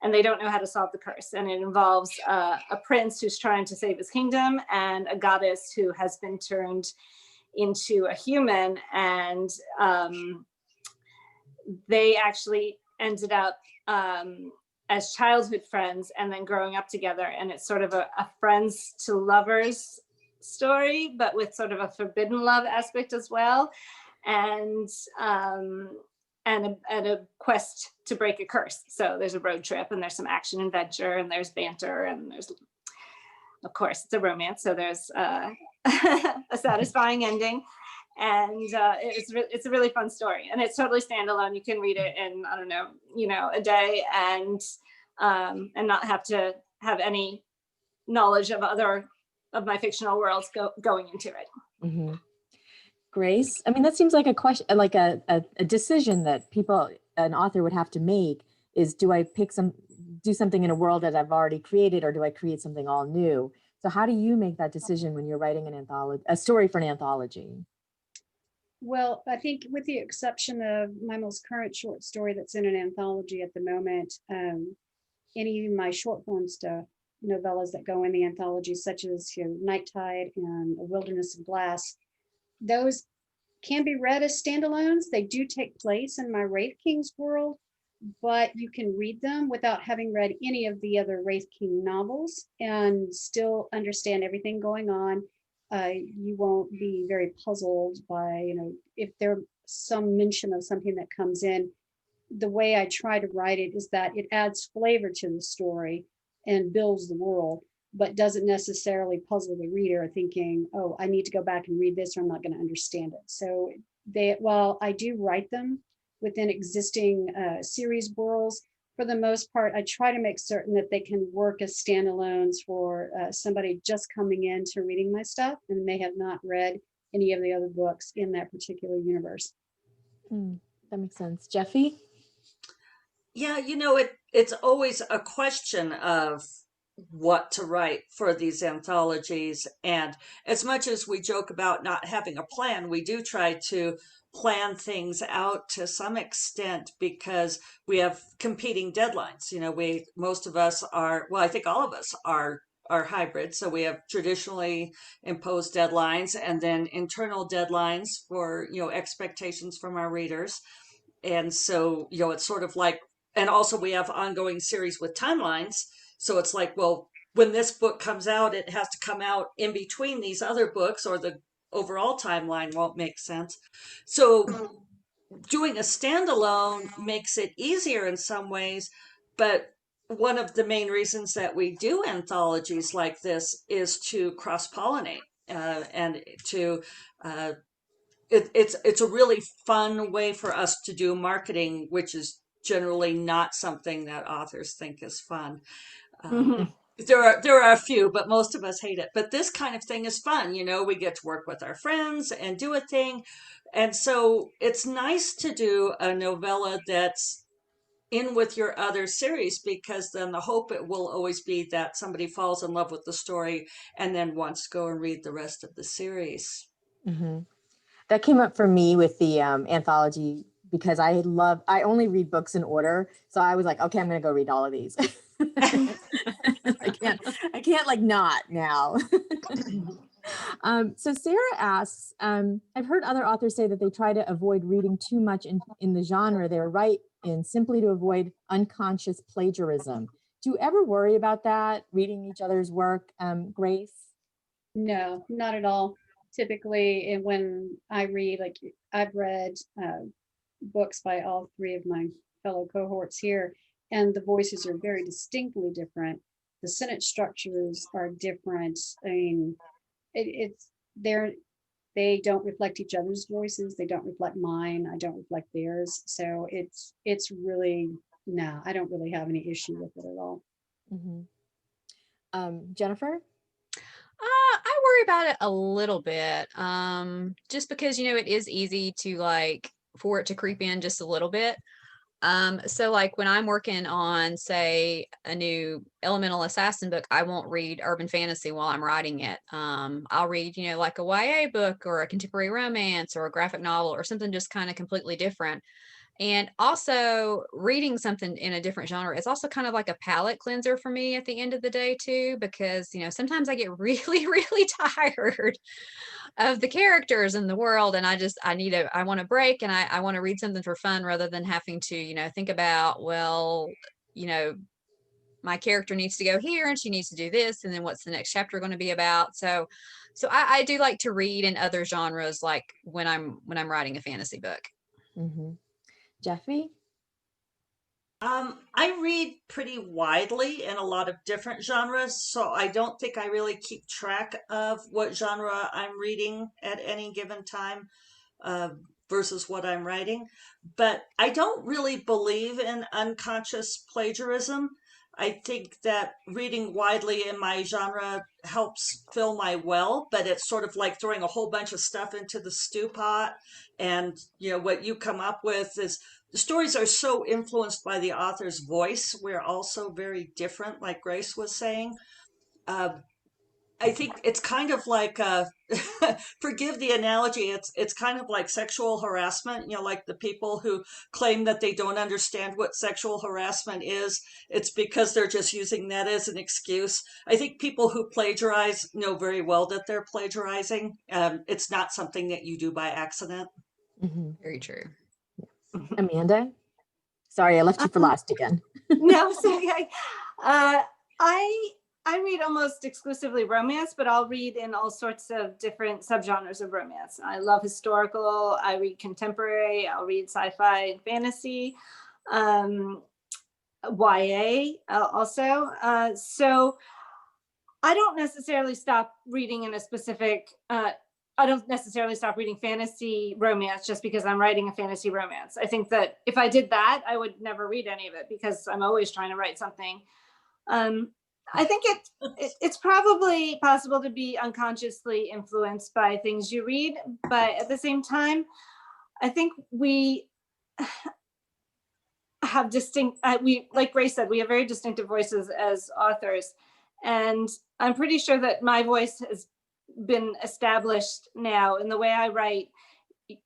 And they don't know how to solve the curse. And it involves a prince who's trying to save his kingdom and a goddess who has been turned into a human. And they actually ended up as childhood friends and then growing up together. And it's sort of a friends to lovers story, but with sort of a forbidden love aspect as well. And a quest to break a curse. So there's a road trip and there's some action adventure and there's banter and there's, of course, it's a romance. So there's a satisfying ending. And it's a really fun story, and it's totally standalone. You can read it in, I don't know, a day, and not have to have any knowledge of other of my fictional worlds going into it. Mm-hmm. Grace, I mean, that seems like a question, like a decision that an author would have to make is, do I do something in a world that I've already created, or do I create something all new? So how do you make that decision when you're writing a story for an anthology? Well, I think with the exception of my most current short story that's in an anthology at the moment, any of my short form stuff, novellas that go in the anthology, such as Night Tide and A Wilderness of Glass, those can be read as standalones. They do take place in my Wraith King's world, but you can read them without having read any of the other Wraith King novels and still understand everything going on. You won't be very puzzled by, if there's some mention of something that comes in. The way I try to write it is that it adds flavor to the story and builds the world, but doesn't necessarily puzzle the reader thinking, oh, I need to go back and read this or I'm not going to understand it. So while I do write them within existing series worlds, for the most part, I try to make certain that they can work as standalones for somebody just coming into reading my stuff and may have not read any of the other books in that particular universe. That makes sense. Jeffe? Yeah, it's always a question of what to write for these anthologies. And as much as we joke about not having a plan, we do try to plan things out to some extent because we have competing deadlines. Most of us are, well, I think all of us are hybrid. So we have traditionally imposed deadlines and then internal deadlines for, expectations from our readers. And so, it's sort of like, and also we have ongoing series with timelines. So it's like, well, when this book comes out, it has to come out in between these other books or the overall timeline won't make sense. So doing a standalone makes it easier in some ways, but one of the main reasons that we do anthologies like this is to cross-pollinate and to it's a really fun way for us to do marketing, which is generally not something that authors think is fun. There are a few, but most of us hate it. But this kind of thing is fun. We get to work with our friends and do a thing. And so it's nice to do a novella that's in with your other series, because then the hope it will always be that somebody falls in love with the story and then wants to go and read the rest of the series. That came up for me with the anthology because I only read books in order. So I was like, okay, I'm going to go read all of these. I can't like not now. So Sarah asks, I've heard other authors say that they try to avoid reading too much in the genre they write in simply to avoid unconscious plagiarism. Do you ever worry about that, reading each other's work, Grace? No, not at all. Typically, and when I read, like I've read books by all three of my fellow cohorts here, and the voices are very distinctly different. The sentence structures are different. I mean, they don't reflect each other's voices. They don't reflect mine. I don't reflect theirs. So it's really, no, I don't really have any issue with it at all. Jennifer? I worry about it a little bit, just because, it is easy to for it to creep in just a little bit. So like when I'm working on, say, a new elemental assassin book, I won't read urban fantasy while I'm writing it. I'll read, like a YA book or a contemporary romance or a graphic novel or something just kind of completely different. And also reading something in a different genre is also kind of like a palate cleanser for me at the end of the day too, because, sometimes I get really, really tired of the characters in the world. And I want a break, and I want to read something for fun rather than having to, think about, well, my character needs to go here and she needs to do this. And then what's the next chapter going to be about? So I do like to read in other genres, like when I'm writing a fantasy book. Jeffe? I read pretty widely in a lot of different genres, so I don't think I really keep track of what genre I'm reading at any given time versus what I'm writing. But I don't really believe in unconscious plagiarism. I think that reading widely in my genre helps fill my well, but it's sort of like throwing a whole bunch of stuff into the stew pot. And, what you come up with is the stories are so influenced by the author's voice. We're also very different, like Grace was saying. I think it's kind of like, forgive the analogy, it's kind of like sexual harassment, like the people who claim that they don't understand what sexual harassment is. It's because they're just using that as an excuse. I think people who plagiarize know very well that they're plagiarizing. It's not something that you do by accident. Very true. Amanda? Sorry, I left you for last again. No, sorry. I read almost exclusively romance, but I'll read in all sorts of different subgenres of romance. I love historical. I read contemporary. I'll read sci-fi and fantasy, YA also. So I don't necessarily stop reading in a specific I don't necessarily stop reading fantasy romance just because I'm writing a fantasy romance. I think that if I did that, I would never read any of it because I'm always trying to write something. I think it's probably possible to be unconsciously influenced by things you read, but at the same time, I think we have like Grace said, we have very distinctive voices as authors. And I'm pretty sure that my voice has been established now in the way I write. If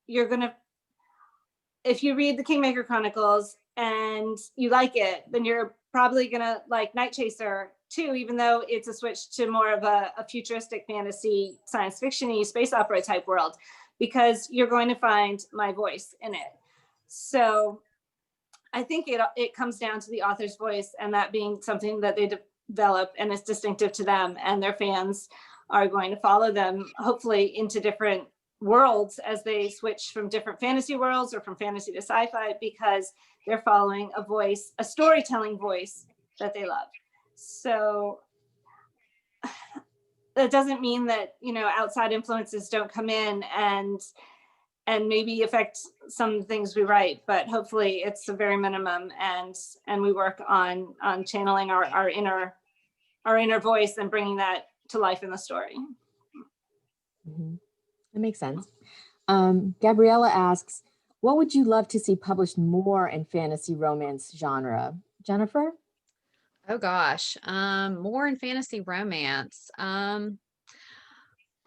you read the Kingmaker Chronicles and you like it, then you're probably gonna like Night Chaser too, even though it's a switch to more of a futuristic fantasy, science fiction-y, space opera type world, because you're going to find my voice in it. So I think it comes down to the author's voice and that being something that they develop and is distinctive to them, and their fans are going to follow them, hopefully into different worlds as they switch from different fantasy worlds or from fantasy to sci-fi, because they're following a voice, a storytelling voice that they love. So that doesn't mean that, you know, outside influences don't come in and maybe affect some things we write, but hopefully it's a very minimum, and we work on channeling our inner voice and bringing that to life in the story. Mm-hmm. That makes sense. Gabriella asks, what would you love to see published more in fantasy romance genre? Jennifer? Oh gosh, more in fantasy romance. I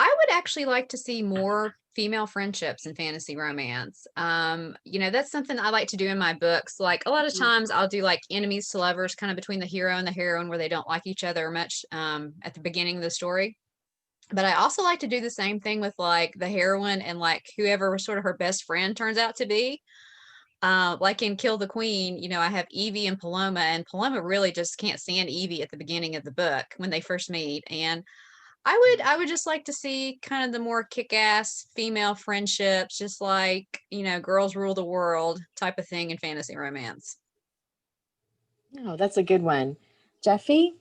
would actually like to see more female friendships in fantasy romance. You know, that's something I like to do in my books. Like a lot of times I'll do like enemies to lovers kind of between the hero and the heroine where they don't like each other much at the beginning of the story. But I also like to do the same thing with like the heroine and like whoever sort of her best friend turns out to be. Like in Kill the Queen, you know, I have Evie and Paloma, and Paloma really just can't stand Evie at the beginning of the book when they first meet. And I would just like to see kind of the more kick-ass female friendships, just like, you know, girls rule the world type of thing in fantasy romance. Oh, that's a good one. Jeffe?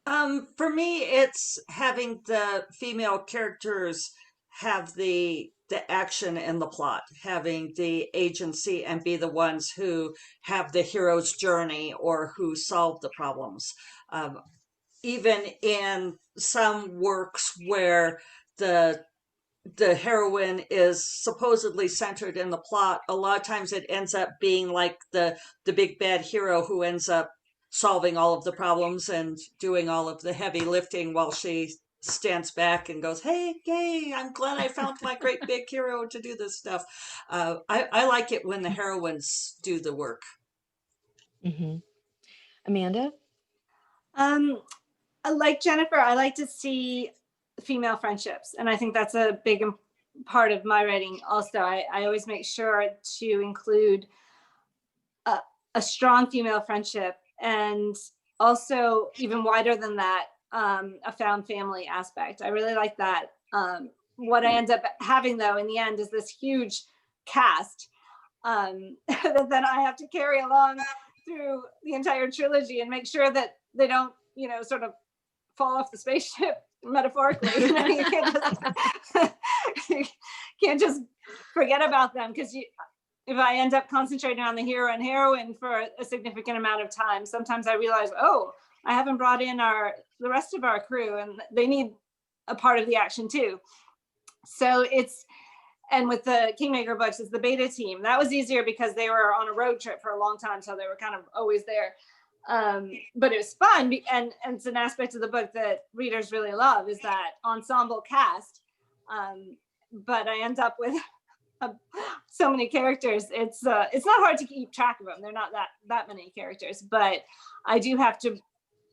For me, it's having the female characters have the action and the plot, having the agency and be the ones who have the hero's journey or who solve the problems. Even in some works where the heroine is supposedly centered in the plot, a lot of times it ends up being like the big bad hero who ends up solving all of the problems and doing all of the heavy lifting while she stands back and goes, hey, yay, I'm glad I found my great big hero to do this stuff. I like it when the heroines do the work. Mm-hmm. Amanda? Like Jennifer, I like to see female friendships, and I think that's a big part of my writing also. I always make sure to include a strong female friendship, and also even wider than that, a found family aspect. I really like that. What I end up having though in the end is this huge cast that then I have to carry along through the entire trilogy and make sure that they don't, you know, sort of fall off the spaceship metaphorically. You know, you can't just forget about them, because if I end up concentrating on the hero and heroine for a significant amount of time, sometimes I realize, oh, I haven't brought in the rest of our crew, and they need a part of the action too. So and with the Kingmaker books, it's the beta team. That was easier because they were on a road trip for a long time, so they were kind of always there. But it was fun, and it's an aspect of the book that readers really love, is that ensemble cast. But I end up with so many characters. It's not hard to keep track of them. They're not that many characters, but I do have to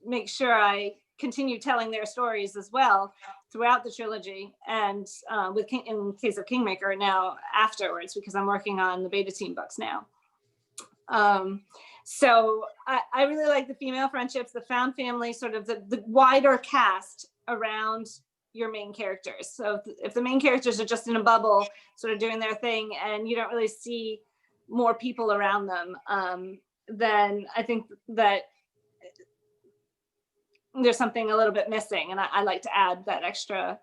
make sure I continue telling their stories as well throughout the trilogy, and in case of Kingmaker now afterwards, because I'm working on the beta team books now. So I really like the female friendships, the found family, sort of the wider cast around your main characters. So if the main characters are just in a bubble, sort of doing their thing, and you don't really see more people around them, then I think that there's something a little bit missing, and I like to add that extra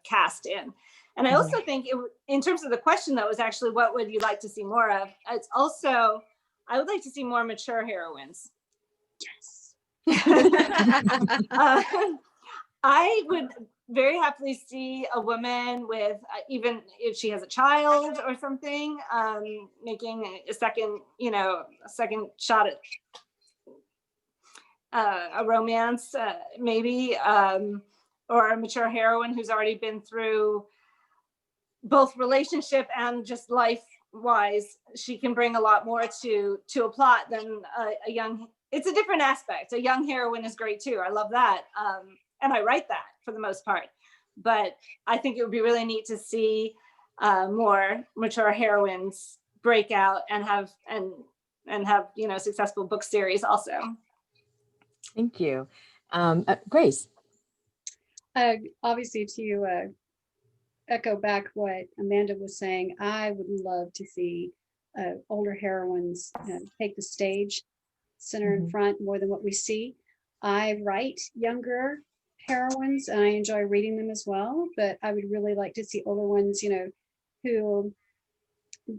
cast in. And I also think in terms of the question that was actually, what would you like to see more of? It's also, I would like to see more mature heroines. Yes. I would very happily see a woman with, even if she has a child or something, making a second shot at a romance, maybe, or a mature heroine who's already been through both relationship and just life wise. She can bring a lot more to a plot than a young. It's a different aspect. A young heroine is great too. I love that, and I write that for the most part. But I think it would be really neat to see more mature heroines break out and have successful book series also. Thank you. Grace. Obviously, to echo back what Amanda was saying, I would love to see older heroines take the stage, center in front more than what we see. I write younger heroines and I enjoy reading them as well, but I would really like to see older ones, who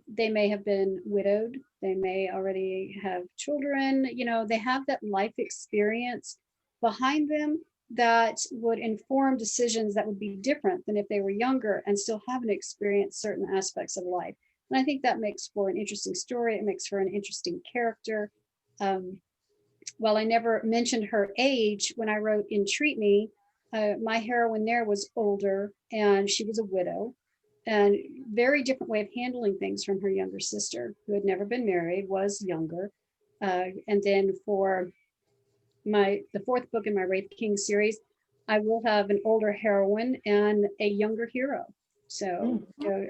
they may have been widowed, they may already have children, they have that life experience behind them that would inform decisions that would be different than if they were younger and still haven't experienced certain aspects of life. And I think that makes for an interesting story. It makes for an interesting character. While I never mentioned her age, when I wrote Entreat Me, my heroine there was older and she was a widow, and very different way of handling things from her younger sister, who had never been married, was younger. And then for the fourth book in my Wraith King series, I will have an older heroine and a younger hero. So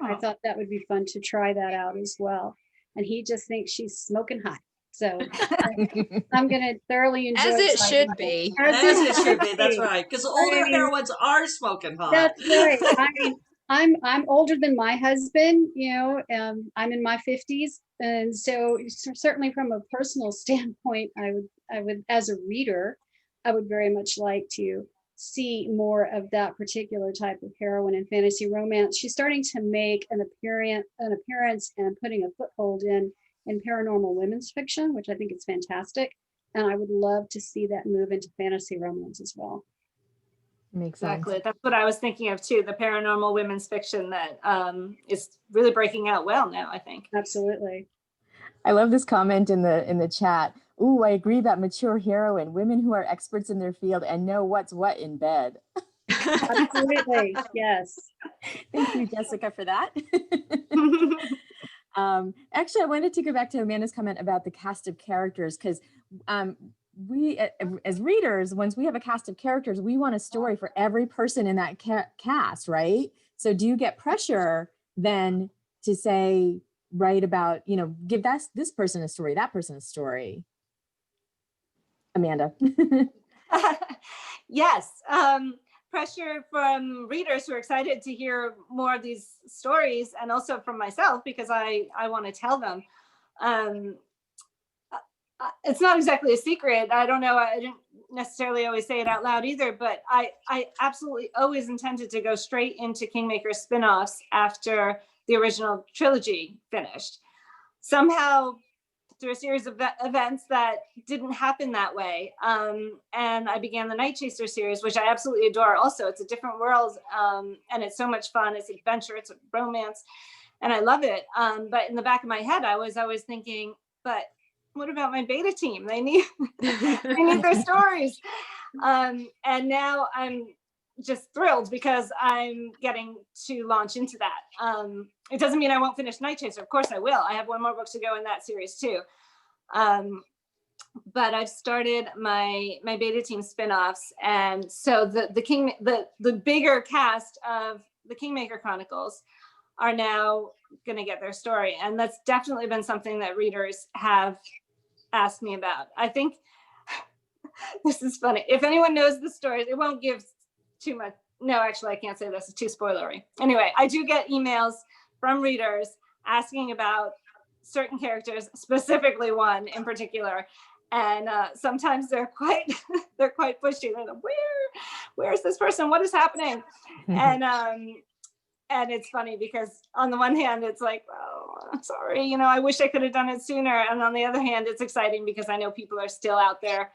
I thought that would be fun to try that out as well. And he just thinks she's smoking hot. So I'm going to thoroughly enjoy As it should be. As it should be. That's right. Because older heroines are smoking hot. That's right. I mean, I'm older than my husband, I'm in my 50s. And so certainly from a personal standpoint, I would, as a reader, I would very much like to see more of that particular type of heroine in fantasy romance. She's starting to make an appearance and putting a foothold in paranormal women's fiction, which I think is fantastic. And I would love to see that move into fantasy romance as well. Makes sense. Exactly. That's what I was thinking of too, the paranormal women's fiction that is really breaking out well now, I think. Absolutely. I love this comment in the chat. Ooh, I agree that mature heroine, women who are experts in their field and know what's what in bed. Absolutely. Yes. Thank you, Jessica, for that. Actually, I wanted to go back to Amanda's comment about the cast of characters, because we, as readers, once we have a cast of characters, we want a story for every person in that cast, right? So do you get pressure then to say, write about, give this person a story, that person a story? Amanda. Yes. Pressure from readers who are excited to hear more of these stories, and also from myself, because I want to tell them. It's not exactly a secret. I don't know. I didn't necessarily always say it out loud either, but I absolutely always intended to go straight into Kingmaker spinoffs after the original trilogy finished. Somehow, through a series of events, that didn't happen that way. And I began the Night Chaser series, which I absolutely adore also. It's a different world, and it's so much fun. It's adventure, it's a romance, and I love it. But in the back of my head, I was always thinking, but what about my beta team? They need their stories. And now I'm just thrilled because I'm getting to launch into that. It doesn't mean I won't finish Night Chaser. Of course I will. I have one more book to go in that series too. But I've started my beta team spinoffs, and so the bigger cast of the Kingmaker Chronicles are now going to get their story, and that's definitely been something that readers have asked me about. I think this is funny. If anyone knows the story, it won't give too much. No, actually, I can't say this. It's too spoilery. Anyway, I do get emails from readers asking about certain characters, specifically one in particular. And sometimes they're quite pushy. They're like, where's this person? What is happening? And And it's funny because on the one hand, it's like, oh, I'm sorry, you know, I wish I could have done it sooner. And on the other hand, it's exciting because I know people are still out there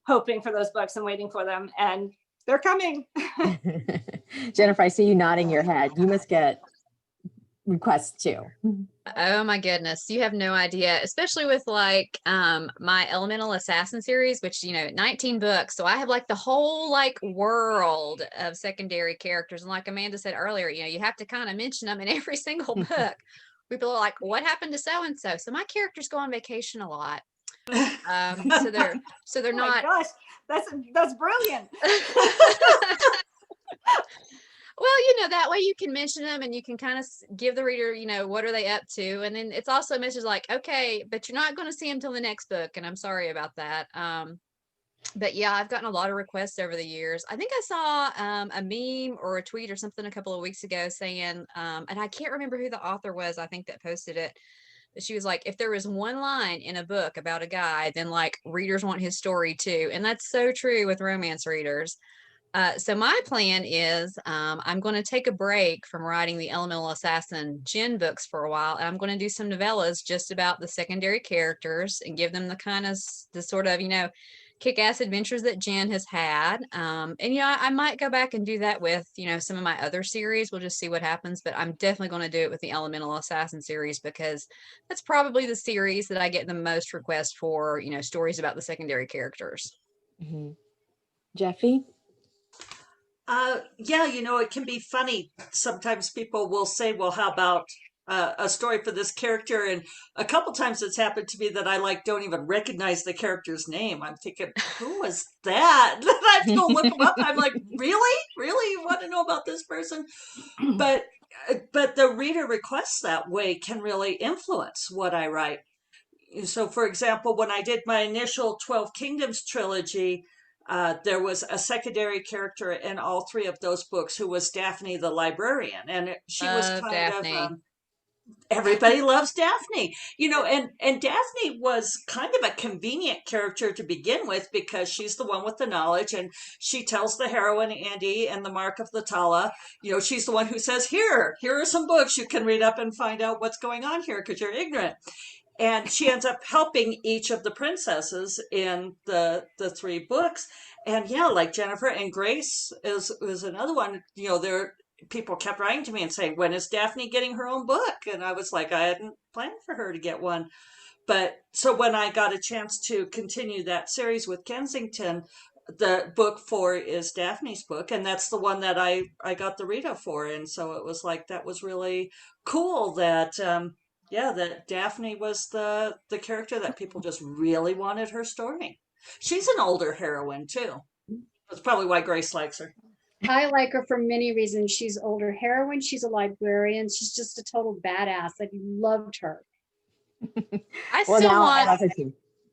hoping for those books and waiting for them, and they're coming. Jennifer, I see you nodding your head. You must get requests too. Oh my goodness, you have no idea, especially with like my Elemental Assassin series, which, you know, 19 books. So I have like the whole like world of secondary characters. And like Amanda said earlier, you know, you have to kind of mention them in every single book. People are like, what happened to so and so? So my characters go on vacation a lot. So they're Oh my not. gosh, that's brilliant. Well, you know, that way you can mention them and you can kind of give the reader, you know, what are they up to? And then it's also a message like, okay, but you're not going to see them till the next book. And I'm sorry about that. But yeah, I've gotten a lot of requests over the years. I think I saw a meme or a tweet or something a couple of weeks ago saying, and I can't remember who the author was, I think, that posted it. But she was like, if there was one line in a book about a guy, then like readers want his story too. And that's so true with romance readers. So my plan is I'm going to take a break from writing the Elemental Assassin Jen books for a while, and I'm going to do some novellas just about the secondary characters and give them the kind of the sort of, you know, kick-ass adventures that Jen has had. And yeah, I might go back and do that with, you know, some of my other series. We'll just see what happens, but I'm definitely going to do it with the Elemental Assassin series because that's probably the series that I get the most requests for, you know, stories about the secondary characters. Mm-hmm. Jeffe? Yeah, you know, it can be funny. Sometimes people will say, well, how about a story for this character? And a couple times it's happened to me that I like don't even recognize the character's name. I'm thinking, who was that? I have to go look them up. I'm like, really? Really? You want to know about this person? But the reader requests that way can really influence what I write. So, for example, when I did my initial 12 Kingdoms trilogy, there was a secondary character in all three of those books who was Daphne the librarian. And she was kind Daphne. of, everybody loves Daphne, you know, and Daphne was kind of a convenient character to begin with because she's the one with the knowledge and she tells the heroine, Andy, and the Mark of the Tala, you know, she's the one who says, here are some books you can read up and find out what's going on here because you're ignorant. And she ends up helping each of the princesses in the three books. And yeah, like Jennifer and Grace is another one. You know, people kept writing to me and saying, when is Daphne getting her own book? And I was like, I hadn't planned for her to get one. But so when I got a chance to continue that series with Kensington, the book 4 is Daphne's book, and that's the one that I got the Rita for. And so it was like, that was really cool that that Daphne was the character that people just really wanted her story. She's an older heroine too. That's probably why Grace likes her. I like her for many reasons. She's older heroine. She's a librarian. She's just a total badass. I loved her.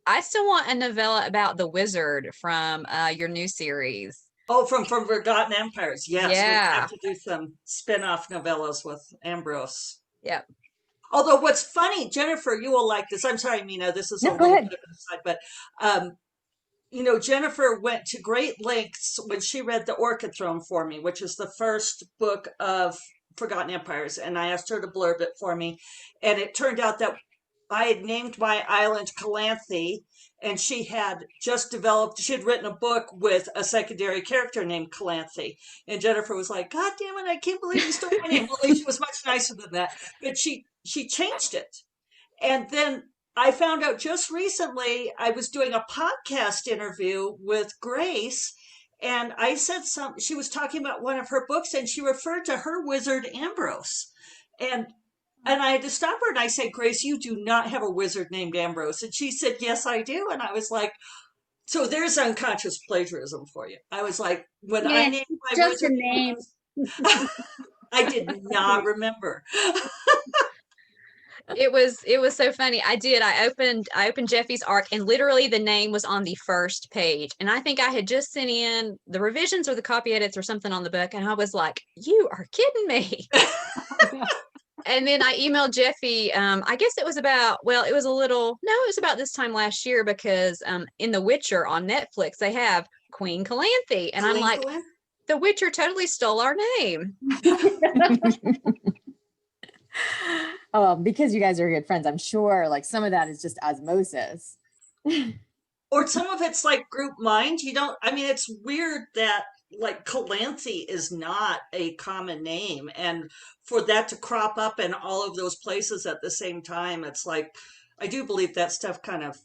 I still want a novella about the wizard from your new series. Oh, from Forgotten Empires. Yes, yeah. We have to do some spin-off novellas with Ambrose. Yep. Although what's funny, Jennifer, you will like this. I'm sorry, Mina, this is a little bit of an aside, but you know, Jennifer went to great lengths when she read The Orchid Throne for me, which is the first book of Forgotten Empires, and I asked her to blurb it for me, and it turned out that I had named my island Calanthe, and she had written a book with a secondary character named Calanthe. And Jennifer was like, God damn it, I can't believe you stole my name. Well, she was much nicer than that. But she changed it. And then I found out just recently, I was doing a podcast interview with Grace, and I said she was talking about one of her books, and she referred to her wizard Ambrose. And I had to stop her and I said, Grace, you do not have a wizard named Ambrose. And she said, yes, I do. And I was like, so there's unconscious plagiarism for you. I was like, when I named my just wizard a name. I did not remember. It was so funny. I opened Jeffy's arc and literally the name was on the first page. And I think I had just sent in the revisions or the copy edits or something on the book. And I was like, you are kidding me. And then I emailed Jeffy, I guess it was about this time last year because in The Witcher on Netflix, they have Queen Calanthe. And I'm like, The Witcher totally stole our name. Oh, because you guys are good friends, I'm sure like some of that is just osmosis. Or some of it's like group mind. You don't, I mean, it's weird that like Calanthe is not a common name. And for that to crop up in all of those places at the same time, it's like, I do believe that stuff kind of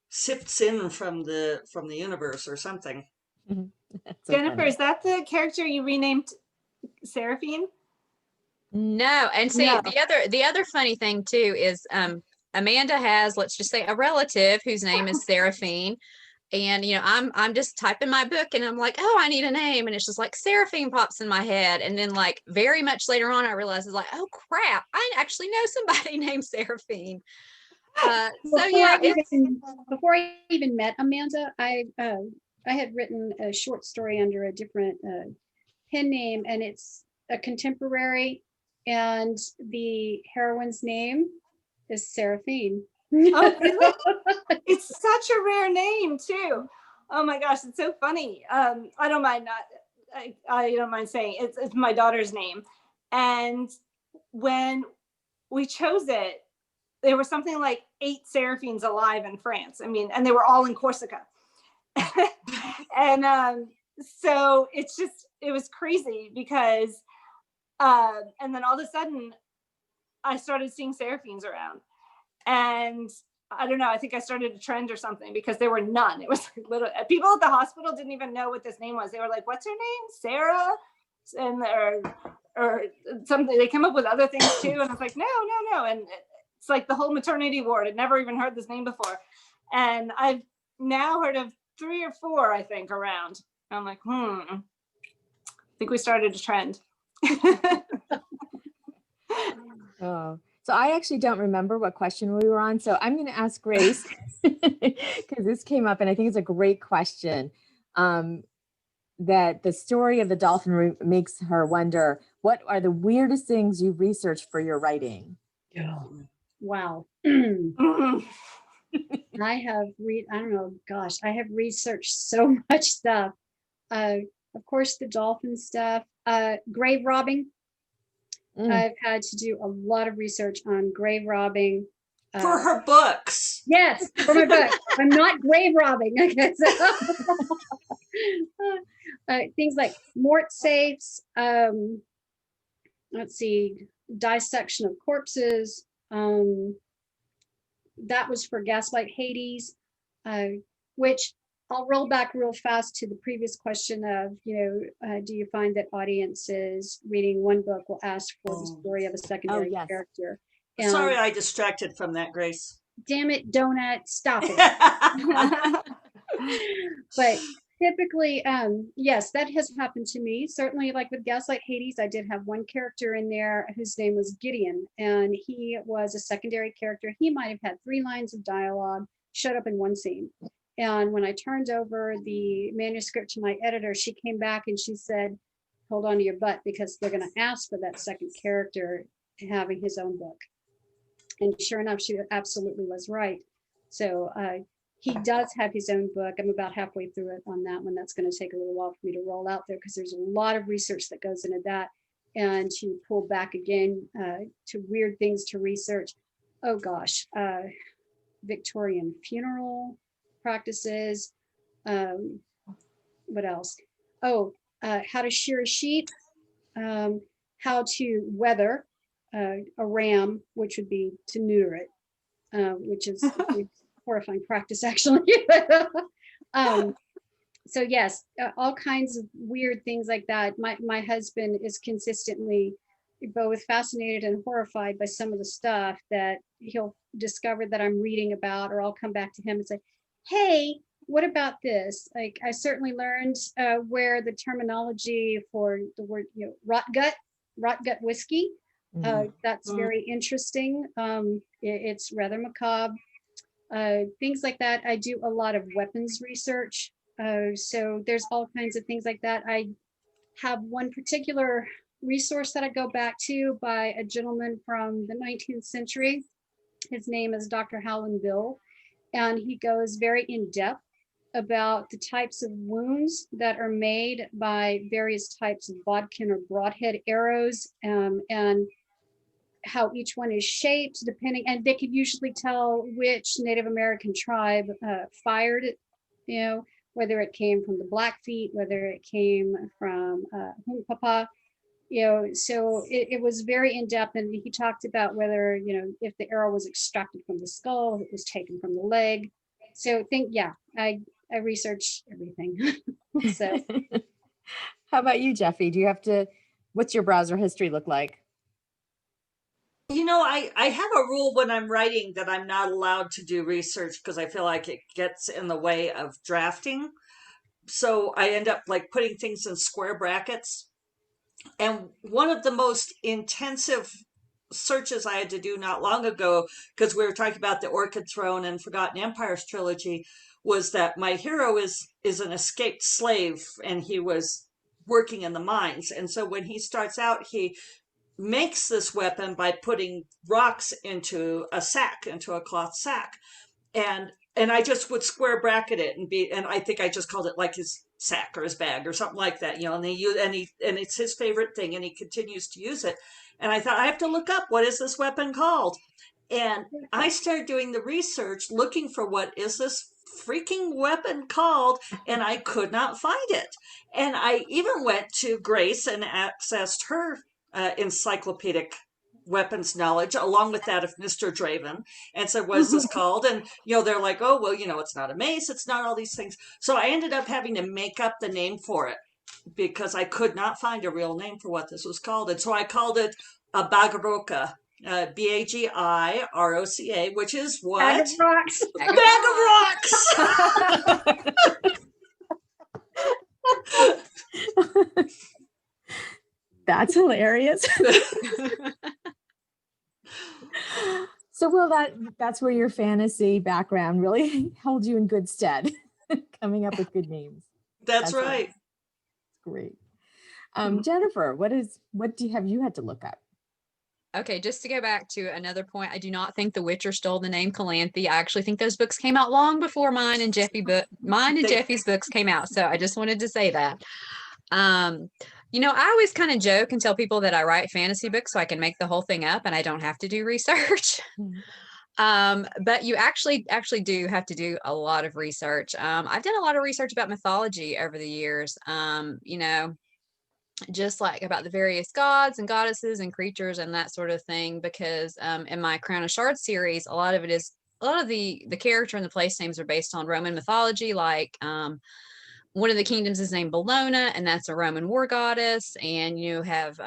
sifts in from the universe or something. That's so Jennifer, funny. is that the character you renamed Seraphine? No, and see No. the other funny thing too is Amanda has, let's just say, a relative whose name is Seraphine. And I'm just typing my book and I'm like, oh, I need a name. And it's just like Seraphine pops in my head. And then like very much later on, I realized it's like, oh crap, I actually know somebody named Seraphine. So yeah, Before I even met Amanda, I had written a short story under a different pen name, and it's a contemporary, and the heroine's name is Seraphine. Oh, really? It's such a rare name too. Oh my gosh, it's so funny. I don't mind not. I don't mind saying it's my daughter's name, and when we chose it, there was something like 8 Seraphines alive in France. I mean, and they were all in Corsica. And so it was crazy because, and then all of a sudden I started seeing Seraphines around, and I don't know, I think I started a trend or something because there were none. It was like little people at the hospital didn't even know what this name was. They were like, what's her name? Sarah? And or something. They come up with other things too. And I was like, no. And it's like the whole maternity ward. I'd never even heard this name before. And I've now heard of 3 or 4, I think, around. I'm like, I think we started a trend. Oh, so I actually don't remember what question we were on. So I'm going to ask Grace because this came up and I think it's a great question. That the story of the dolphin makes her wonder, what are the weirdest things you've researched for your writing? Yeah. Wow. I have researched so much stuff. Of course, the dolphin stuff, grave robbing. I've had to do a lot of research on grave robbing. For her books. Yes, for my book. I'm not grave robbing. Okay, so, things like mort safes, let's see, dissection of corpses. That was for Gaslight Hades, which I'll roll back real fast to the previous question of, do you find that audiences reading one book will ask for the story of a secondary character? And, sorry, I distracted from that, Grace. Damn it, Donut, stop it. But typically, yes, that has happened to me. Certainly, like with Gaslight Hades, I did have one character in there whose name was Gideon, and he was a secondary character. He might have had 3 lines of dialogue, showed up in one scene. And when I turned over the manuscript to my editor, she came back and she said, hold on to your butt, because they're going to ask for that second character having his own book. And sure enough, she absolutely was right. So he does have his own book. I'm about halfway through it on that one. That's going to take a little while for me to roll out there because there's a lot of research that goes into that. And to pull back again to weird things to research. Oh gosh, Victorian funeral practices. What else? Oh, how to shear a sheep, how to weather a ram, which would be to neuter it, which is a horrifying practice, actually. So yes, all kinds of weird things like that. My husband is consistently both fascinated and horrified by some of the stuff that he'll discover that I'm reading about, or I'll come back to him and say, hey, what about this? Like, I certainly learned where the terminology for the word, rot gut whiskey. That's very interesting. It's rather macabre. Things like that. I do a lot of weapons research. So there's all kinds of things like that. I have one particular resource that I go back to by a gentleman from the 19th century. His name is Dr. Howland Bill, and he goes very in depth about the types of wounds that are made by various types of bodkin or broadhead arrows, and how each one is shaped depending, and they could usually tell which Native American tribe fired it, whether it came from the Blackfeet, whether it came from Hunkpapa, so it was very in-depth, and he talked about whether, if the arrow was extracted from the skull, if it was taken from the leg. So I research everything. So How about you, Jeffe? What's your browser history look like? I have a rule when I'm writing that I'm not allowed to do research because I feel like it gets in the way of drafting. So I end up like putting things in square brackets. And one of the most intensive searches I had to do not long ago, because we were talking about the Orchid Throne and Forgotten Empires trilogy, was that my hero is an escaped slave, and he was working in the mines. And so when he starts out, he makes this weapon by putting rocks into a cloth sack. And I just would square bracket it and I think I just called it like his sack or his bag or something like that, and it's his favorite thing, and he continues to use it. And I thought, I have to look up, what is this weapon called? And I started doing the research looking for what is this freaking weapon called, and I could not find it. And I even went to Grace and accessed her encyclopedic weapons knowledge along with that of Mr. Draven, and said, what is this called? And they're like, oh well, it's not a mace, it's not all these things. So I ended up having to make up the name for it because I could not find a real name for what this was called. And so I called it a Bagaroka, Bagiroca, which is what? Bag of rocks. Bag of rocks. That's hilarious. So Will, that's where your fantasy background really held you in good stead, coming up with good names. That's right. Great. Jennifer, what have you had to look up? Okay, just to go back to another point, I do not think The Witcher stole the name Calanthe. I actually think those books came out long before mine and Jeffy's books came out. So I just wanted to say that. I always kind of joke and tell people that I write fantasy books so I can make the whole thing up and I don't have to do research. But you actually do have to do a lot of research. I've done a lot of research about mythology over the years. Just like about the various gods and goddesses and creatures and that sort of thing, because in my Crown of Shards series, a lot of the character and the place names are based on Roman mythology. Like one of the kingdoms is named Bellona, and that's a Roman war goddess, and you have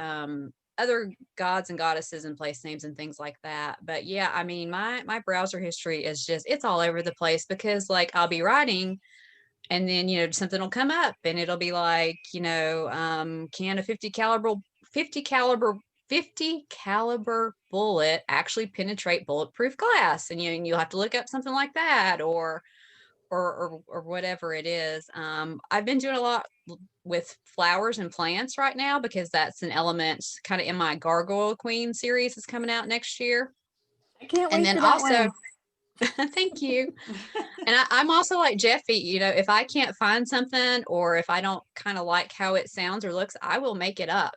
other gods and goddesses and place names and things like that. But yeah, I mean, my browser history is it's all over the place, because like I'll be writing and then something will come up and it'll be like, can a 50 caliber bullet actually penetrate bulletproof glass? And you'll have to look up something like that, or whatever it is. I've been doing a lot with flowers and plants right now, because that's an element kind of in my Gargoyle Queen series that's coming out next year. I can't wait. And then for that also one. thank you. And I'm also like Jeffe, if I can't find something, or if I don't kind of like how it sounds or looks, I will make it up.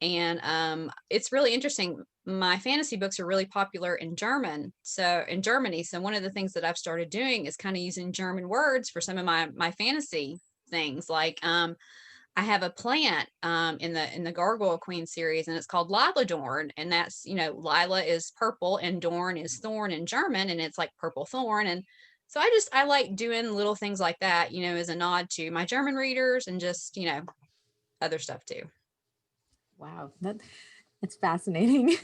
And it's really interesting. My fantasy books are really popular in Germany. So one of the things that I've started doing is kind of using German words for some of my fantasy things. Like I have a plant in the Gargoyle Queen series, and it's called Lila Dorn, and that's Lila is purple and Dorn is thorn in German, and it's like purple thorn. And so I like doing little things like that, as a nod to my German readers, and just other stuff too. Wow, that's fascinating.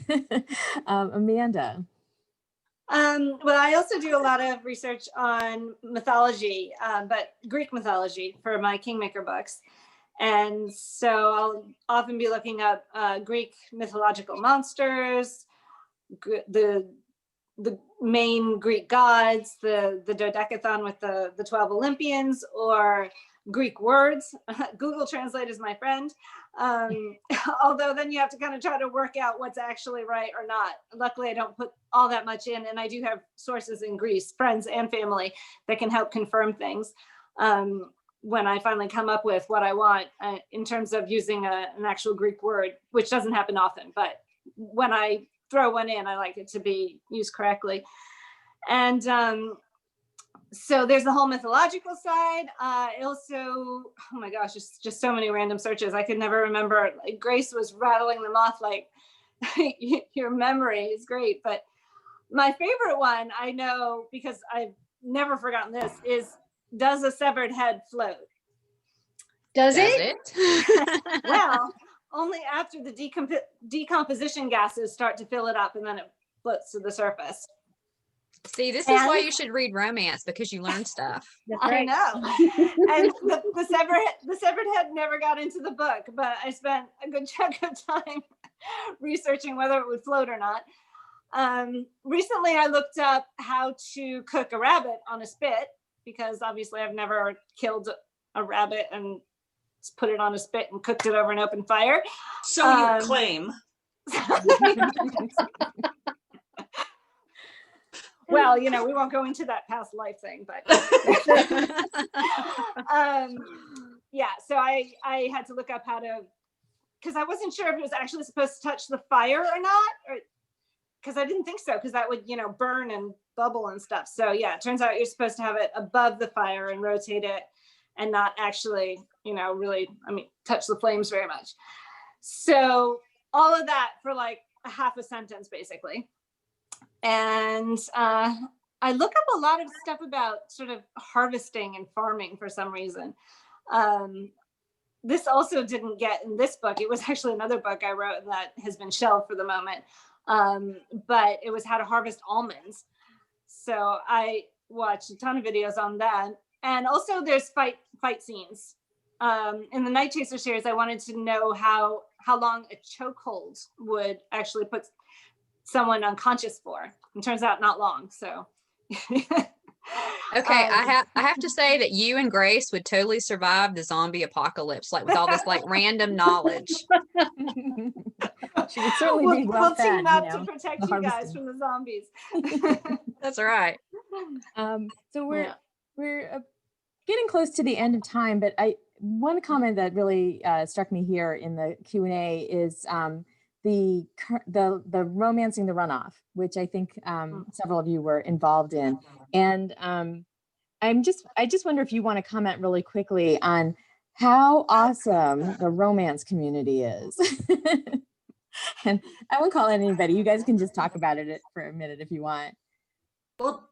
Amanda. Well, I also do a lot of research on mythology, but Greek mythology for my Kingmaker books. And so I'll often be looking up Greek mythological monsters, the main Greek gods, the dodecathon with the 12 Olympians, or Greek words. Google Translate is my friend. Although then you have to kind of try to work out what's actually right or not. Luckily, I don't put all that much in, and I do have sources in Greece, friends and family, that can help confirm things. when I finally come up with what I want in terms of using an actual Greek word, which doesn't happen often, but when I throw one in, I like it to be used correctly. And so there's the whole mythological side. Also, oh my gosh, just so many random searches. I could never remember. Like, Grace was rattling them off like your memory is great. But my favorite one, I know because I've never forgotten this, is does a severed head float? Does Does it? it? Well, only after the decomposition gases start to fill it up, and then it floats to the surface. See, this is why you should read romance, because you learn stuff. That's I right. know. And the severed head never got into the book, but I spent a good chunk of time researching whether it would float or not. Recently, I looked up how to cook a rabbit on a spit, because obviously I've never killed a rabbit and put it on a spit and cooked it over an open fire. So you claim. Well, you know, we won't go into that past life thing, but yeah, so I had to look up how to, because I wasn't sure if it was actually supposed to touch the fire or not, or because I didn't think so, because that would, you know, burn and bubble and stuff. So yeah, it turns out you're supposed to have it above the fire and rotate it and not actually, you know, really, I mean, touch the flames very much. So all of that for like a half a sentence, basically. And I look up a lot of stuff about sort of harvesting and farming for some reason. This also didn't get in this book. It was actually another book I wrote that has been shelved for the moment. But it was how to harvest almonds. So I watched a ton of videos on that. And also there's fight scenes. In the Night Chaser series, I wanted to know how long a chokehold would actually put someone unconscious for. It turns out not long. So Okay, I have to say that you and Grace would totally survive the zombie apocalypse, like with all this like random knowledge. She would certainly be well fed, team up you know, to protect the you guys harvesting. from the zombies. That's right. So we're Yeah. getting close to the end of time, but one comment that really struck me here in the Q&A is the romancing the runoff, which I think several of you were involved in, and I just wonder if you want to comment really quickly on how awesome the romance community is. And I won't call anybody. You guys can just talk about it for a minute if you want. Well,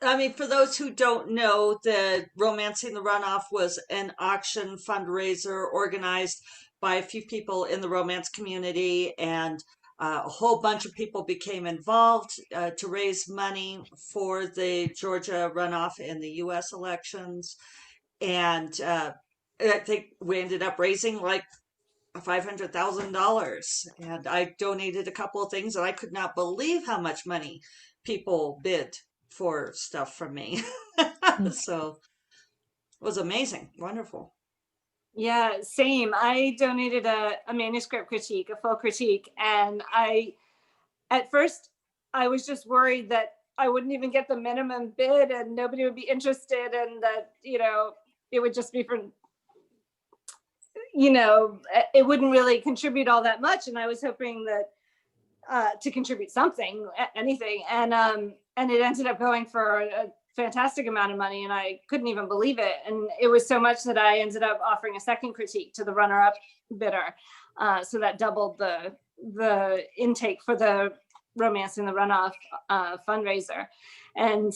I mean, for those who don't know, the Romancing the Runoff was an auction fundraiser organized by a few people in the romance community, and a whole bunch of people became involved to raise money for the Georgia runoff in the U.S. elections. And I think we ended up raising like $500,000, and I donated a couple of things, and I could not believe how much money people bid for stuff from me. So it was amazing, wonderful. Yeah, same. I donated a manuscript critique, a full critique, and at first I was just worried that I wouldn't even get the minimum bid and nobody would be interested, and that, you know, it would just be for, you know, it wouldn't really contribute all that much. And I was hoping that to contribute something, anything, and it ended up going for a fantastic amount of money, and I couldn't even believe it. And it was so much that I ended up offering a second critique to the runner-up bidder, so that doubled the intake for the Romancing the Runoff fundraiser. And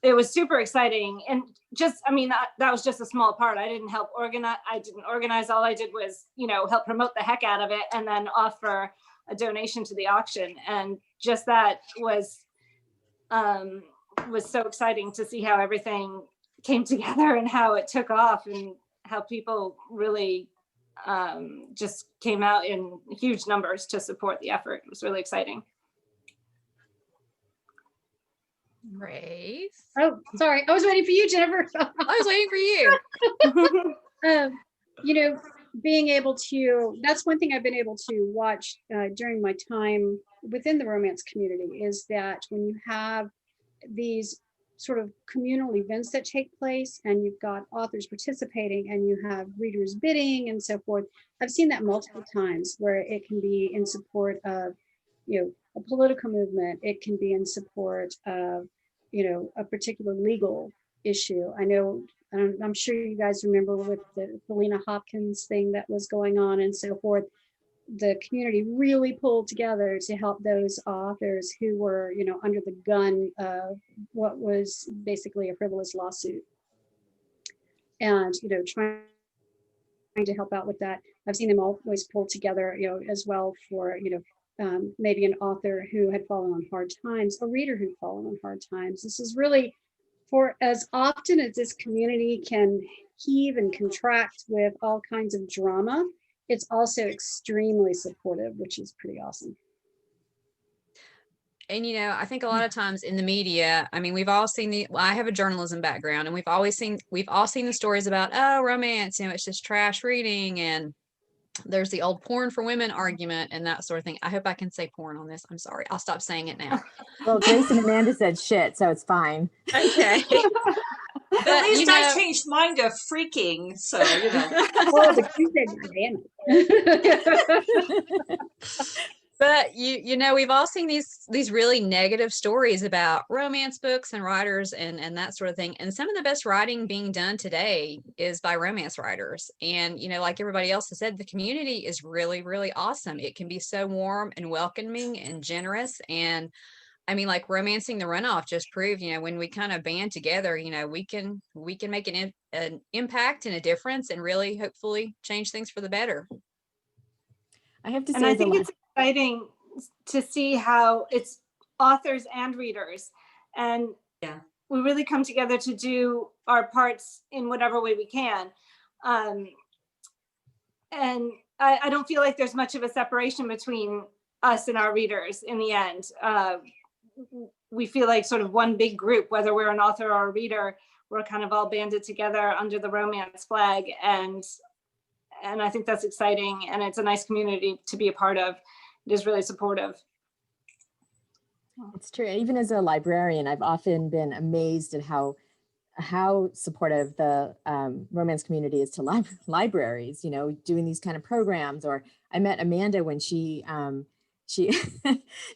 it was super exciting. And just, I mean, that was just a small part. I didn't organize. All I did was, you know, help promote the heck out of it and then offer a donation to the auction. And just that was so exciting to see how everything came together and how it took off and how people really just came out in huge numbers to support the effort. It was really exciting. Grace. Oh, sorry. I was waiting for you, Jennifer. I was waiting for you. You know, being able to, that's one thing I've been able to watch during my time within the romance community, is that when you have these sort of communal events that take place, and you've got authors participating, and you have readers bidding and so forth. I've seen that multiple times, where it can be in support of, a political movement. It can be in support of, a particular legal issue. I know, I'm sure you guys remember with the Helena Hopkins thing that was going on and so forth. The community really pulled together to help those authors who were, under the gun of what was basically a frivolous lawsuit, and, trying to help out with that. I've seen them always pull together, as well for, maybe an author who had fallen on hard times, a reader who'd fallen on hard times. This is really, for as often as this community can heave and contract with all kinds of drama, it's also extremely supportive, which is pretty awesome. And, I think a lot of times in the media, I mean, we've all seen I have a journalism background, and we've all seen the stories about, oh, romance, it's just trash reading, and there's the old porn for women argument and that sort of thing. I hope I can say porn on this. I'm sorry. I'll stop saying it now. Well, Grace and Amanda said shit, so it's fine. Okay. But, at least I changed mine to freaking, so Oh, but you said damn. But we've all seen these really negative stories about romance books and writers and that sort of thing. And some of the best writing being done today is by romance writers. And, like everybody else has said, the community is really, really awesome. It can be so warm and welcoming and generous. And I mean, like Romancing the Runoff just proved, when we kind of band together, we can make an impact and a difference and really hopefully change things for the better. I have to say, and I think it's exciting to see how it's authors and readers, and we really come together to do our parts in whatever way we can. And I don't feel like there's much of a separation between us and our readers in the end. We feel like sort of one big group, whether we're an author or a reader. We're kind of all banded together under the romance flag, and I think that's exciting, and it's a nice community to be a part of. It is really supportive. It's true. Even as a librarian, I've often been amazed at how supportive the romance community is to libraries, doing these kind of programs. Or I met Amanda when she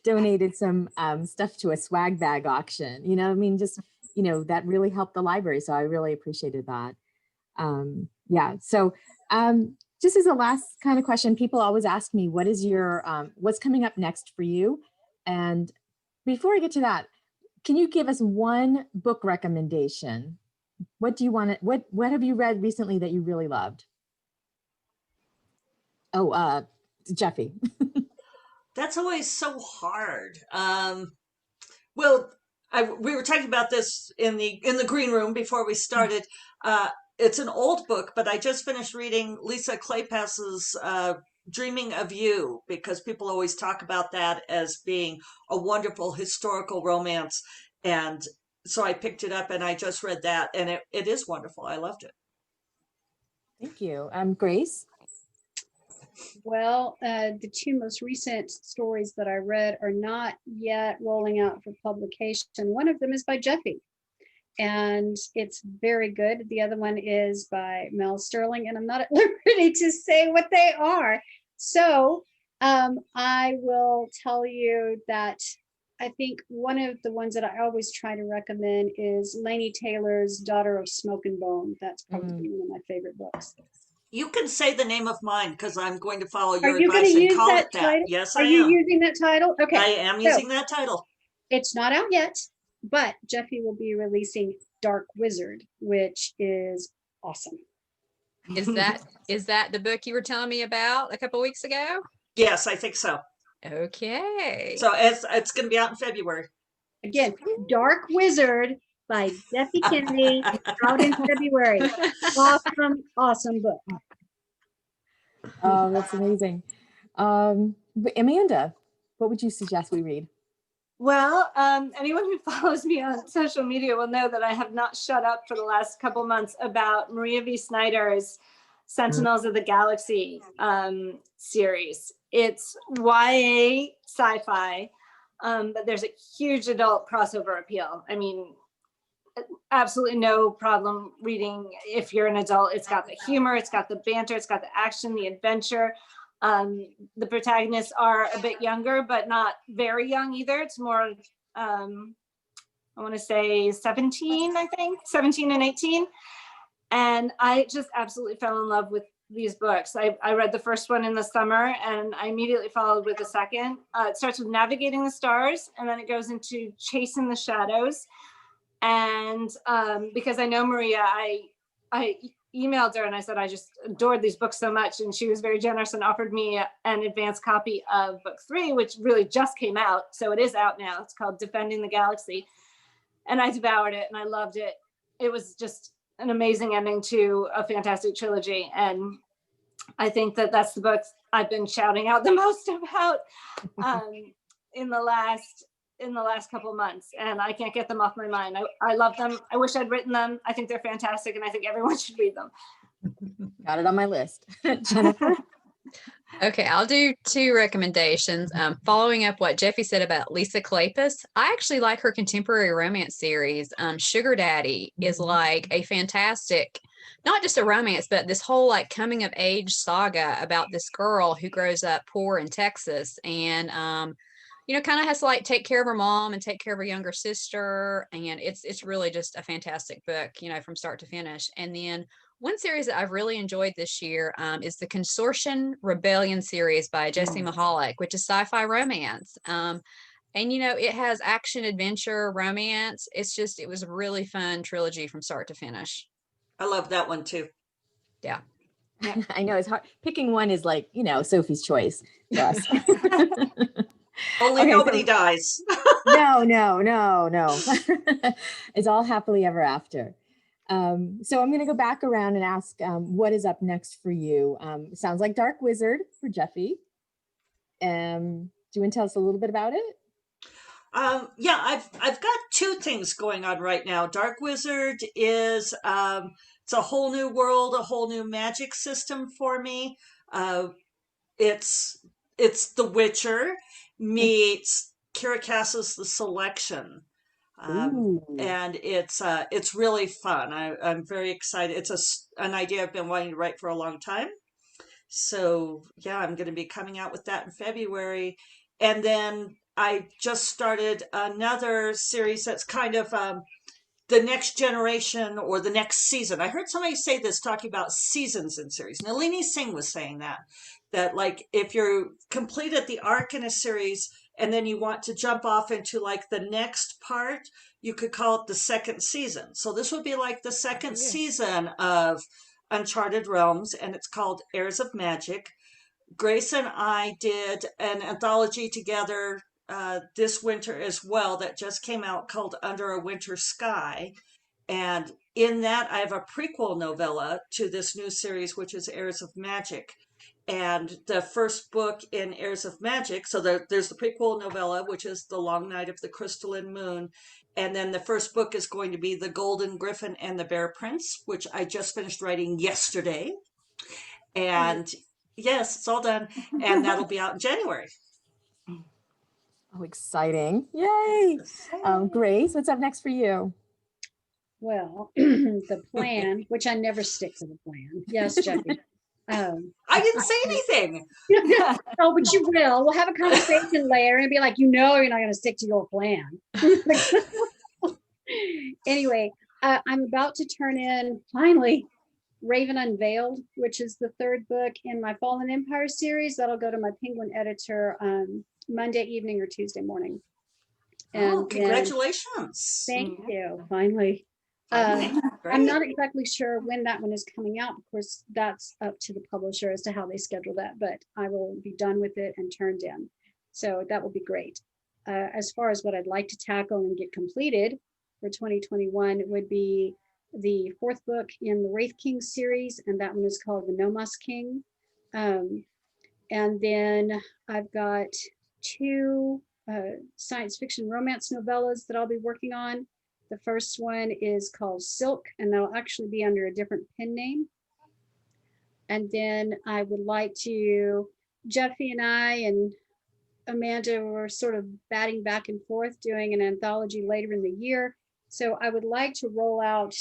donated some stuff to a swag bag auction, that really helped the library. So I really appreciated that. So just as a last kind of question, people always ask me, what is your, what's coming up next for you? And before I get to that, can you give us one book recommendation? What do you want to, what have you read recently that you really loved? Oh, Jeffe. That's always so hard. Well, we were talking about this in the green room before we started. It's an old book, but I just finished reading Lisa Kleypas's Dreaming of You, because people always talk about that as being a wonderful historical romance. And so I picked it up and I just read that, and it is wonderful. I loved it. Thank you. Grace? Well, the two most recent stories that I read are not yet rolling out for publication. One of them is by Jeffe, and it's very good. The other one is by Mel Sterling, and I'm not at liberty to say what they are. So I will tell you that I think one of the ones that I always try to recommend is Laini Taylor's Daughter of Smoke and Bone. That's probably one of my favorite books. You can say the name of mine, because I'm going to follow your Are you advice and call it that. Title? Yes, Are I am. you using that title? Okay. I am using that title. It's not out yet, but Jeffe will be releasing Dark Wizard, which is awesome. Is that the book you were telling me about a couple weeks ago? Yes, I think so. Okay. So it's going to be out in February. Again, Dark Wizard by Jeffe Kennedy, out in February. Awesome book. Oh, that's amazing. Amanda, what would you suggest we read? Well, anyone who follows me on social media will know that I have not shut up for the last couple months about Maria V. Snyder's Sentinels of the Galaxy series. It's YA sci-fi, but there's a huge adult crossover appeal. I mean, absolutely no problem reading if you're an adult. It's got the humor, it's got the banter, it's got the action, the adventure. The protagonists are a bit younger, but not very young either. It's more, I want to say 17, I think, 17 and 18. And I just absolutely fell in love with these books. I read the first one in the summer and I immediately followed with the second. It starts with Navigating the Stars and then it goes into Chasing the Shadows. And because I know Maria, I emailed her and I said, I just adored these books so much. And she was very generous and offered me an advanced copy of book 3, which really just came out. So it is out now. It's called Defending the Galaxy. And I devoured it and I loved it. It was just an amazing ending to a fantastic trilogy. And I think that that's the book I've been shouting out the most about in the last couple of months, and I can't get them off my mind. I love them. I wish I'd written them. I think they're fantastic and I think everyone should read them. Got it on my list. Jennifer? Okay, I'll do 2 recommendations. Following up what Jeffe said about Lisa Kleypas, I actually like her contemporary romance series. Sugar Daddy is like a fantastic, not just a romance, but this whole like coming of age saga about this girl who grows up poor in Texas and kind of has to like take care of her mom and take care of her younger sister. And it's really just a fantastic book, from start to finish. And then one series that I've really enjoyed this year is the Consortium Rebellion series by Jesse Mahalik, which is sci-fi romance. And it has action, adventure, romance. It was a really fun trilogy from start to finish. I love that one too. Yeah. I know it's hard. Picking one is like, Sophie's choice for us. Only Okay, nobody dies. No. It's all happily ever after. So I'm going to go back around and ask what is up next for you. Sounds like Dark Wizard for Jeffe. Do you want to tell us a little bit about it? Yeah, I've got 2 things going on right now. Dark Wizard is it's a whole new world, a whole new magic system for me. It's The Witcher meets Kirikas's The Selection. And it's really fun. I'm very excited. It's an idea I've been wanting to write for a long time. So yeah, I'm going to be coming out with that in February. And then I just started another series that's kind of the next generation or the next season. I heard somebody say this talking about seasons in series. Nalini Singh was saying that like if you're completed the arc in a series and then you want to jump off into like the next part, you could call it the second season. So this would be like the second season of Uncharted Realms, and it's called Heirs of Magic. Grace and I did an anthology together this winter as well that just came out called Under a Winter Sky. And in that, I have a prequel novella to this new series, which is Heirs of Magic. And the first book in Heirs of Magic, so there's the prequel novella, which is The Long Night of the Crystalline Moon. And then the first book is going to be The Golden Griffin and the Bear Prince, which I just finished writing yesterday. And yes, it's all done. And that'll be out in January. Oh, exciting. Yay. Grace, what's up next for you? Well, the plan, which I never stick to the plan. Yes, Jeffe. I didn't say anything. Oh, but you will. We'll have a conversation later and be like, you're not going to stick to your plan. Anyway, I'm about to turn in, finally, Raven Unveiled, which is the 3rd book in my Fallen Empire series. That'll go to my Penguin editor Monday evening or Tuesday morning. And congratulations. Thank you. Finally. I'm not exactly sure when that one is coming out. Of course, that's up to the publisher as to how they schedule that, but I will be done with it and turned in. So that will be great. As far as what I'd like to tackle and get completed for 2021, it would be the 4th book in the Wraith King series, and that one is called The Nomos King. And then I've got 2 science fiction romance novellas that I'll be working on. The first one is called Silk, and that'll actually be under a different pen name. And then I would like to, Jeffe and I and Amanda were sort of batting back and forth doing an anthology later in the year. So I would like to roll out,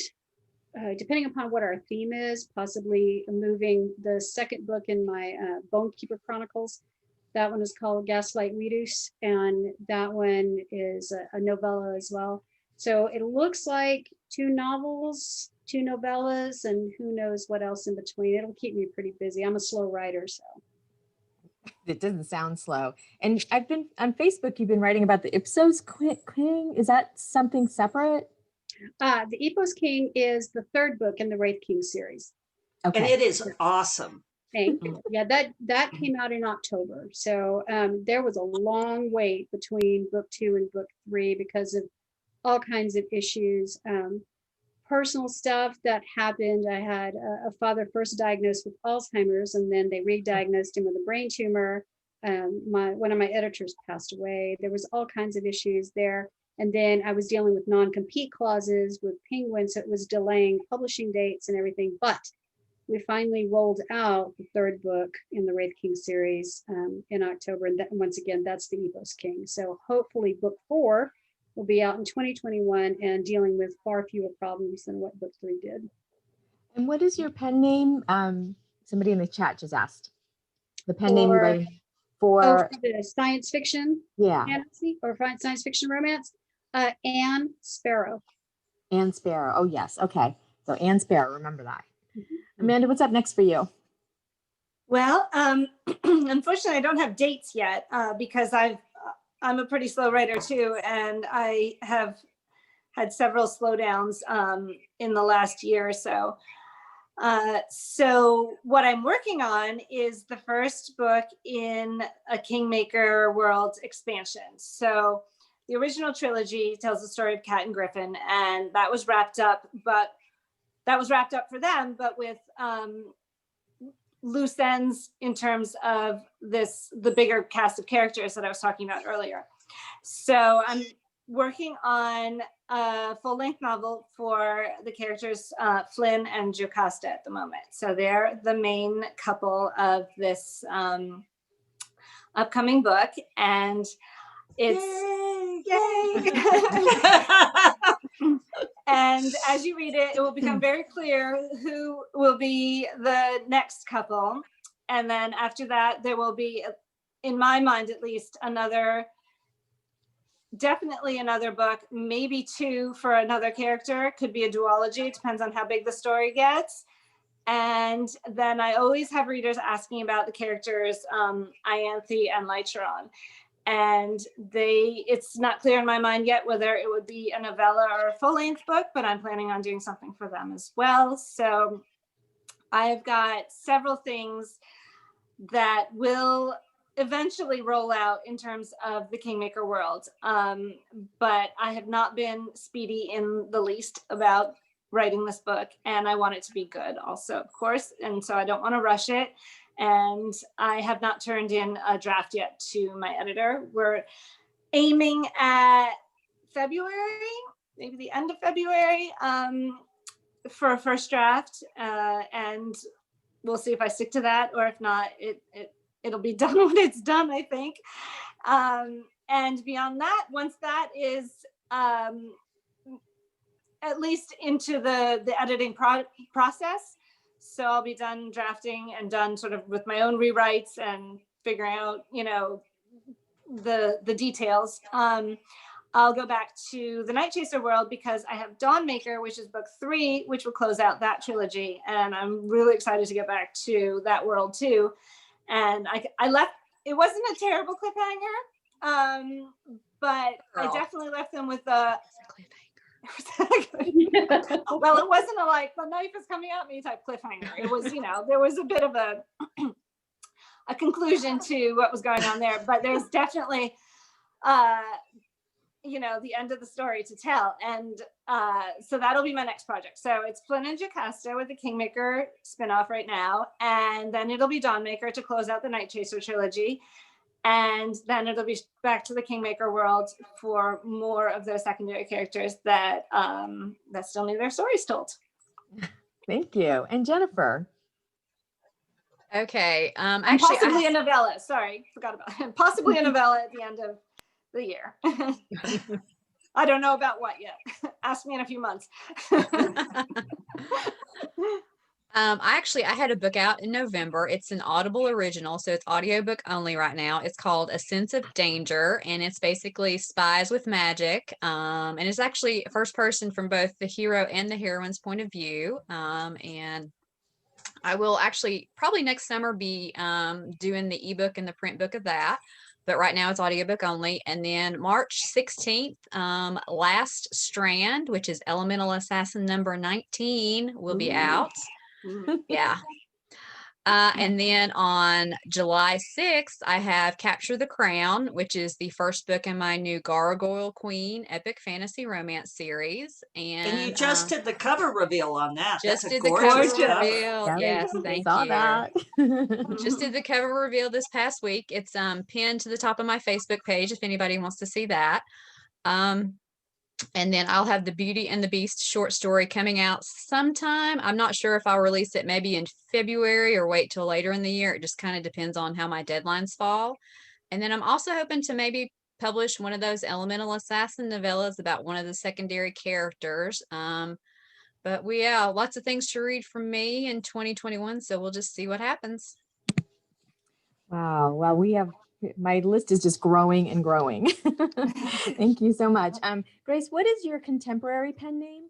depending upon what our theme is, possibly moving the second book in my Bonekeeper Chronicles. That one is called Gaslight Reduce, and that one is a novella as well. So it looks like 2 novels, 2 novellas, and who knows what else in between. It'll keep me pretty busy. I'm a slow writer, so. It doesn't sound slow. And I've been on Facebook, you've been writing about the Ipsos King. Is that something separate? The Epos King is the 3rd book in the Wraith King series. Okay. And it is awesome. Thank you. Yeah, that came out in October. So there was a long wait between book 2 and book 3 because of all kinds of issues. Personal stuff that happened. I had a father first diagnosed with Alzheimer's, and then they re-diagnosed him with a brain tumor. One of my editors passed away. There was all kinds of issues there. And then I was dealing with non-compete clauses with Penguin, so it was delaying publishing dates and everything. But we finally rolled out the 3rd book in the Wraith King series in October. And once again, that's the Epos King. So hopefully book 4 will be out in 2021 and dealing with far fewer problems than what book 3 did. And what is your pen name? Somebody in the chat just asked. The pen name you're writing for the science fiction fantasy or science fiction romance. Anne Sparrow. Anne Sparrow. Oh, yes. Okay. So Anne Sparrow, remember that. Mm-hmm. Amanda, what's up next for you? Well, unfortunately, I don't have dates yet because I'm a pretty slow writer too, and I have had several slowdowns in the last year or so. So what I'm working on is the first book in a Kingmaker World expansion. So the original trilogy tells the story of Cat and Griffin, and that was wrapped up, for them, but with loose ends in terms of the bigger cast of characters that I was talking about earlier. So I'm working on a full-length novel for the characters Flynn and Jocasta at the moment. So they're the main couple of this upcoming book, and it's yay! And as you read it, it will become very clear who will be the next couple. And then after that, there will be, in my mind at least, definitely another book, maybe 2 for another character. Could be a duology, it depends on how big the story gets. And then I always have readers asking about the characters Ianthe and Lycheron. And it's not clear in my mind yet whether it would be a novella or a full-length book, but I'm planning on doing something for them as well. So I've got several things that will eventually roll out in terms of the Kingmaker world. But I have not been speedy in the least about writing this book, and I want it to be good also, of course. And so I don't want to rush it. And I have not turned in a draft yet to my editor. We're aiming at February, maybe the end of February, for a first draft. And we'll see if I stick to that, or if not, it'll be done when it's done, I think. And beyond that, once that is at least into the editing process, so I'll be done drafting and done sort of with my own rewrites and figuring out, the details. I'll go back to the Night Chaser world because I have Dawnmaker, which is book 3, which will close out that trilogy. And I'm really excited to get back to that world too. And I left, it wasn't a terrible cliffhanger, but I definitely left them with a well, it wasn't a like the knife is coming at me type cliffhanger. It was, there was a bit of a conclusion to what was going on there, but there's definitely the end of the story to tell. And so that'll be my next project. So it's Flynn and Jocasta with the Kingmaker spinoff right now, and then it'll be Dawnmaker to close out the Night Chaser trilogy. And then it'll be back to the Kingmaker world for more of those secondary characters that still need their stories told. Thank you. And Jennifer. Okay. Actually, possibly a novella. Sorry, forgot about it. Possibly a novella at the end of the year. I don't know about what yet. Ask me in a few months. I had a book out in November. It's an Audible original, so it's audiobook only right now. It's called A Sense of Danger, and it's basically spies with magic. And it's actually first person from both the hero and the heroine's point of view. And I will actually probably next summer be doing the ebook and the print book of that. But right now it's audiobook only. And then March 16th, Last Strand, which is Elemental Assassin number 19, will be out. Yeah. And then on July 6th, I have Capture the Crown, which is the first book in my new Gargoyle Queen epic fantasy romance series. And you just did the cover reveal on that. Just That's a did the gorgeous cover cover. reveal. Yeah, Yes, I thank saw you. that. Just did the cover reveal this past week. It's pinned to the top of my Facebook page if anybody wants to see that. And then I'll have the Beauty and the Beast short story coming out sometime. I'm not sure if I'll release it maybe in February or wait till later in the year. It just kind of depends on how my deadlines fall. And then I'm also hoping to maybe publish one of those Elemental Assassin novellas about one of the secondary characters. But lots of things to read from me in 2021. So we'll just see what happens. Wow. Well, my list is just growing and growing. Thank you so much. Grace, what is your contemporary pen name?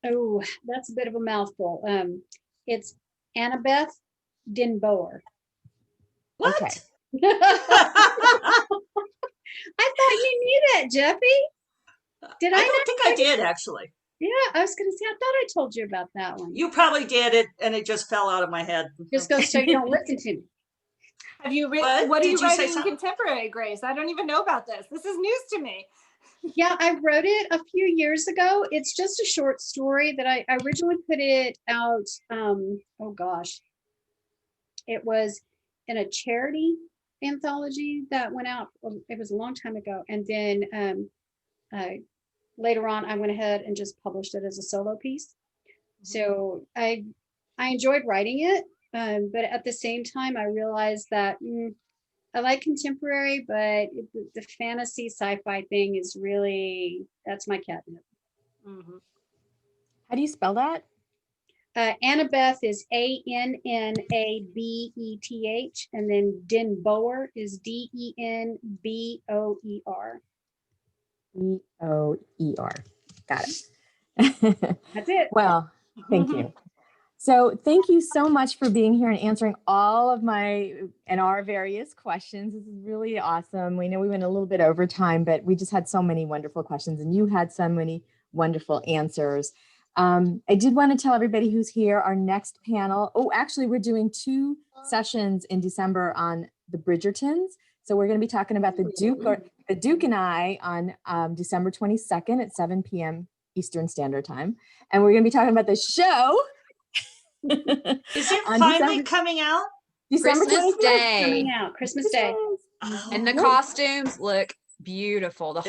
Oh, that's a bit of a mouthful. It's Annabeth Dinboer. What? Okay. I thought you knew that, Jeffe. Did I? I don't think I did, actually. Yeah, I was going to say, I thought I told you about that one. You probably did it, and it just fell out of my head. Just go so you don't listen to me. Have you written? What are Did you you say writing in something? contemporary, Grace? I don't even know about this. This is news to me. Yeah, I wrote it a few years ago. It's just a short story that I originally put it out. Oh gosh, it was in a charity anthology that went out. It was a long time ago, and then later on, I went ahead and just published it as a solo piece. So I enjoyed writing it, but at the same time, I realized that I like contemporary, but the fantasy sci-fi thing is really, that's my catnip. Mm-hmm. How do you spell that? Annabeth is Annabeth, and then Dinboer is Denboer. Boer. Got it. That's it. Well, thank you. So thank you so much for being here and answering all of our various questions. This is really awesome. We know we went a little bit over time, but we just had so many wonderful questions and you had so many wonderful answers. I did want to tell everybody who's here, our next panel. Oh, actually, we're doing 2 sessions in December on the Bridgertons. So we're going to be talking about the Duke and I on December 22nd at 7 p.m. Eastern Standard Time. And we're going to be talking about the show. Is it finally coming out? December Christmas 25th? Day. Coming out Christmas Day. And the costumes look beautiful.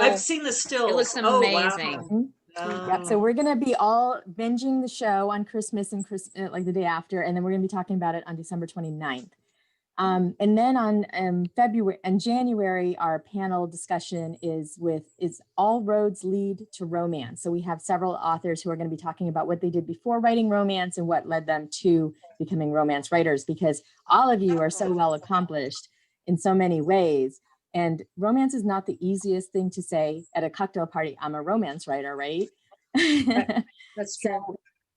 I've seen the stills. It looks amazing. Yep. So we're going to be all binging the show on Christmas and like the day after, and then we're going to be talking about it on December 29th. And then on February and January, our panel discussion is All Roads Lead to Romance. So we have several authors who are going to be talking about what they did before writing romance and what led them to becoming romance writers, because all of you are so well accomplished in so many ways. And romance is not the easiest thing to say at a cocktail party. I'm a romance writer, right? That's true.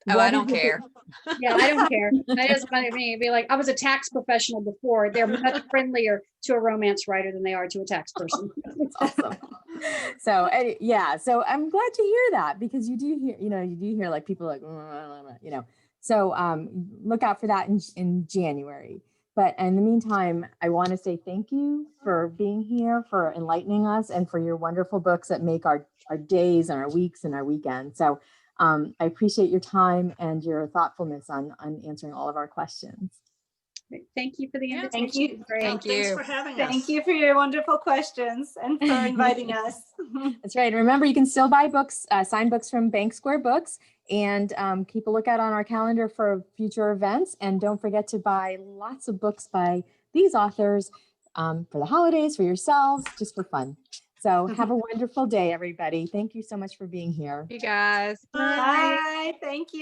Oh, I don't care. Yeah, I don't care. I just want to be like, I was a tax professional before. They're much friendlier to a romance writer than they are to a tax person. That's awesome. So yeah, so I'm glad to hear that, because you do hear like people like, so look out for that in January. But in the meantime, I want to say thank you for being here, for enlightening us, and for your wonderful books that make our days and our weeks and our weekends. So I appreciate your time and your thoughtfulness on answering all of our questions. Thank you for the invitation. Thank you. Thank you. Thanks for having us. Thank you for your wonderful questions and for inviting us. That's right. And remember, you can still buy books, signed books from Bank Square Books, and keep a lookout on our calendar for future events. And don't forget to buy lots of books by these authors for the holidays, for yourselves, just for fun. So have a wonderful day, everybody. Thank you so much for being here. You guys. Bye. Thank you.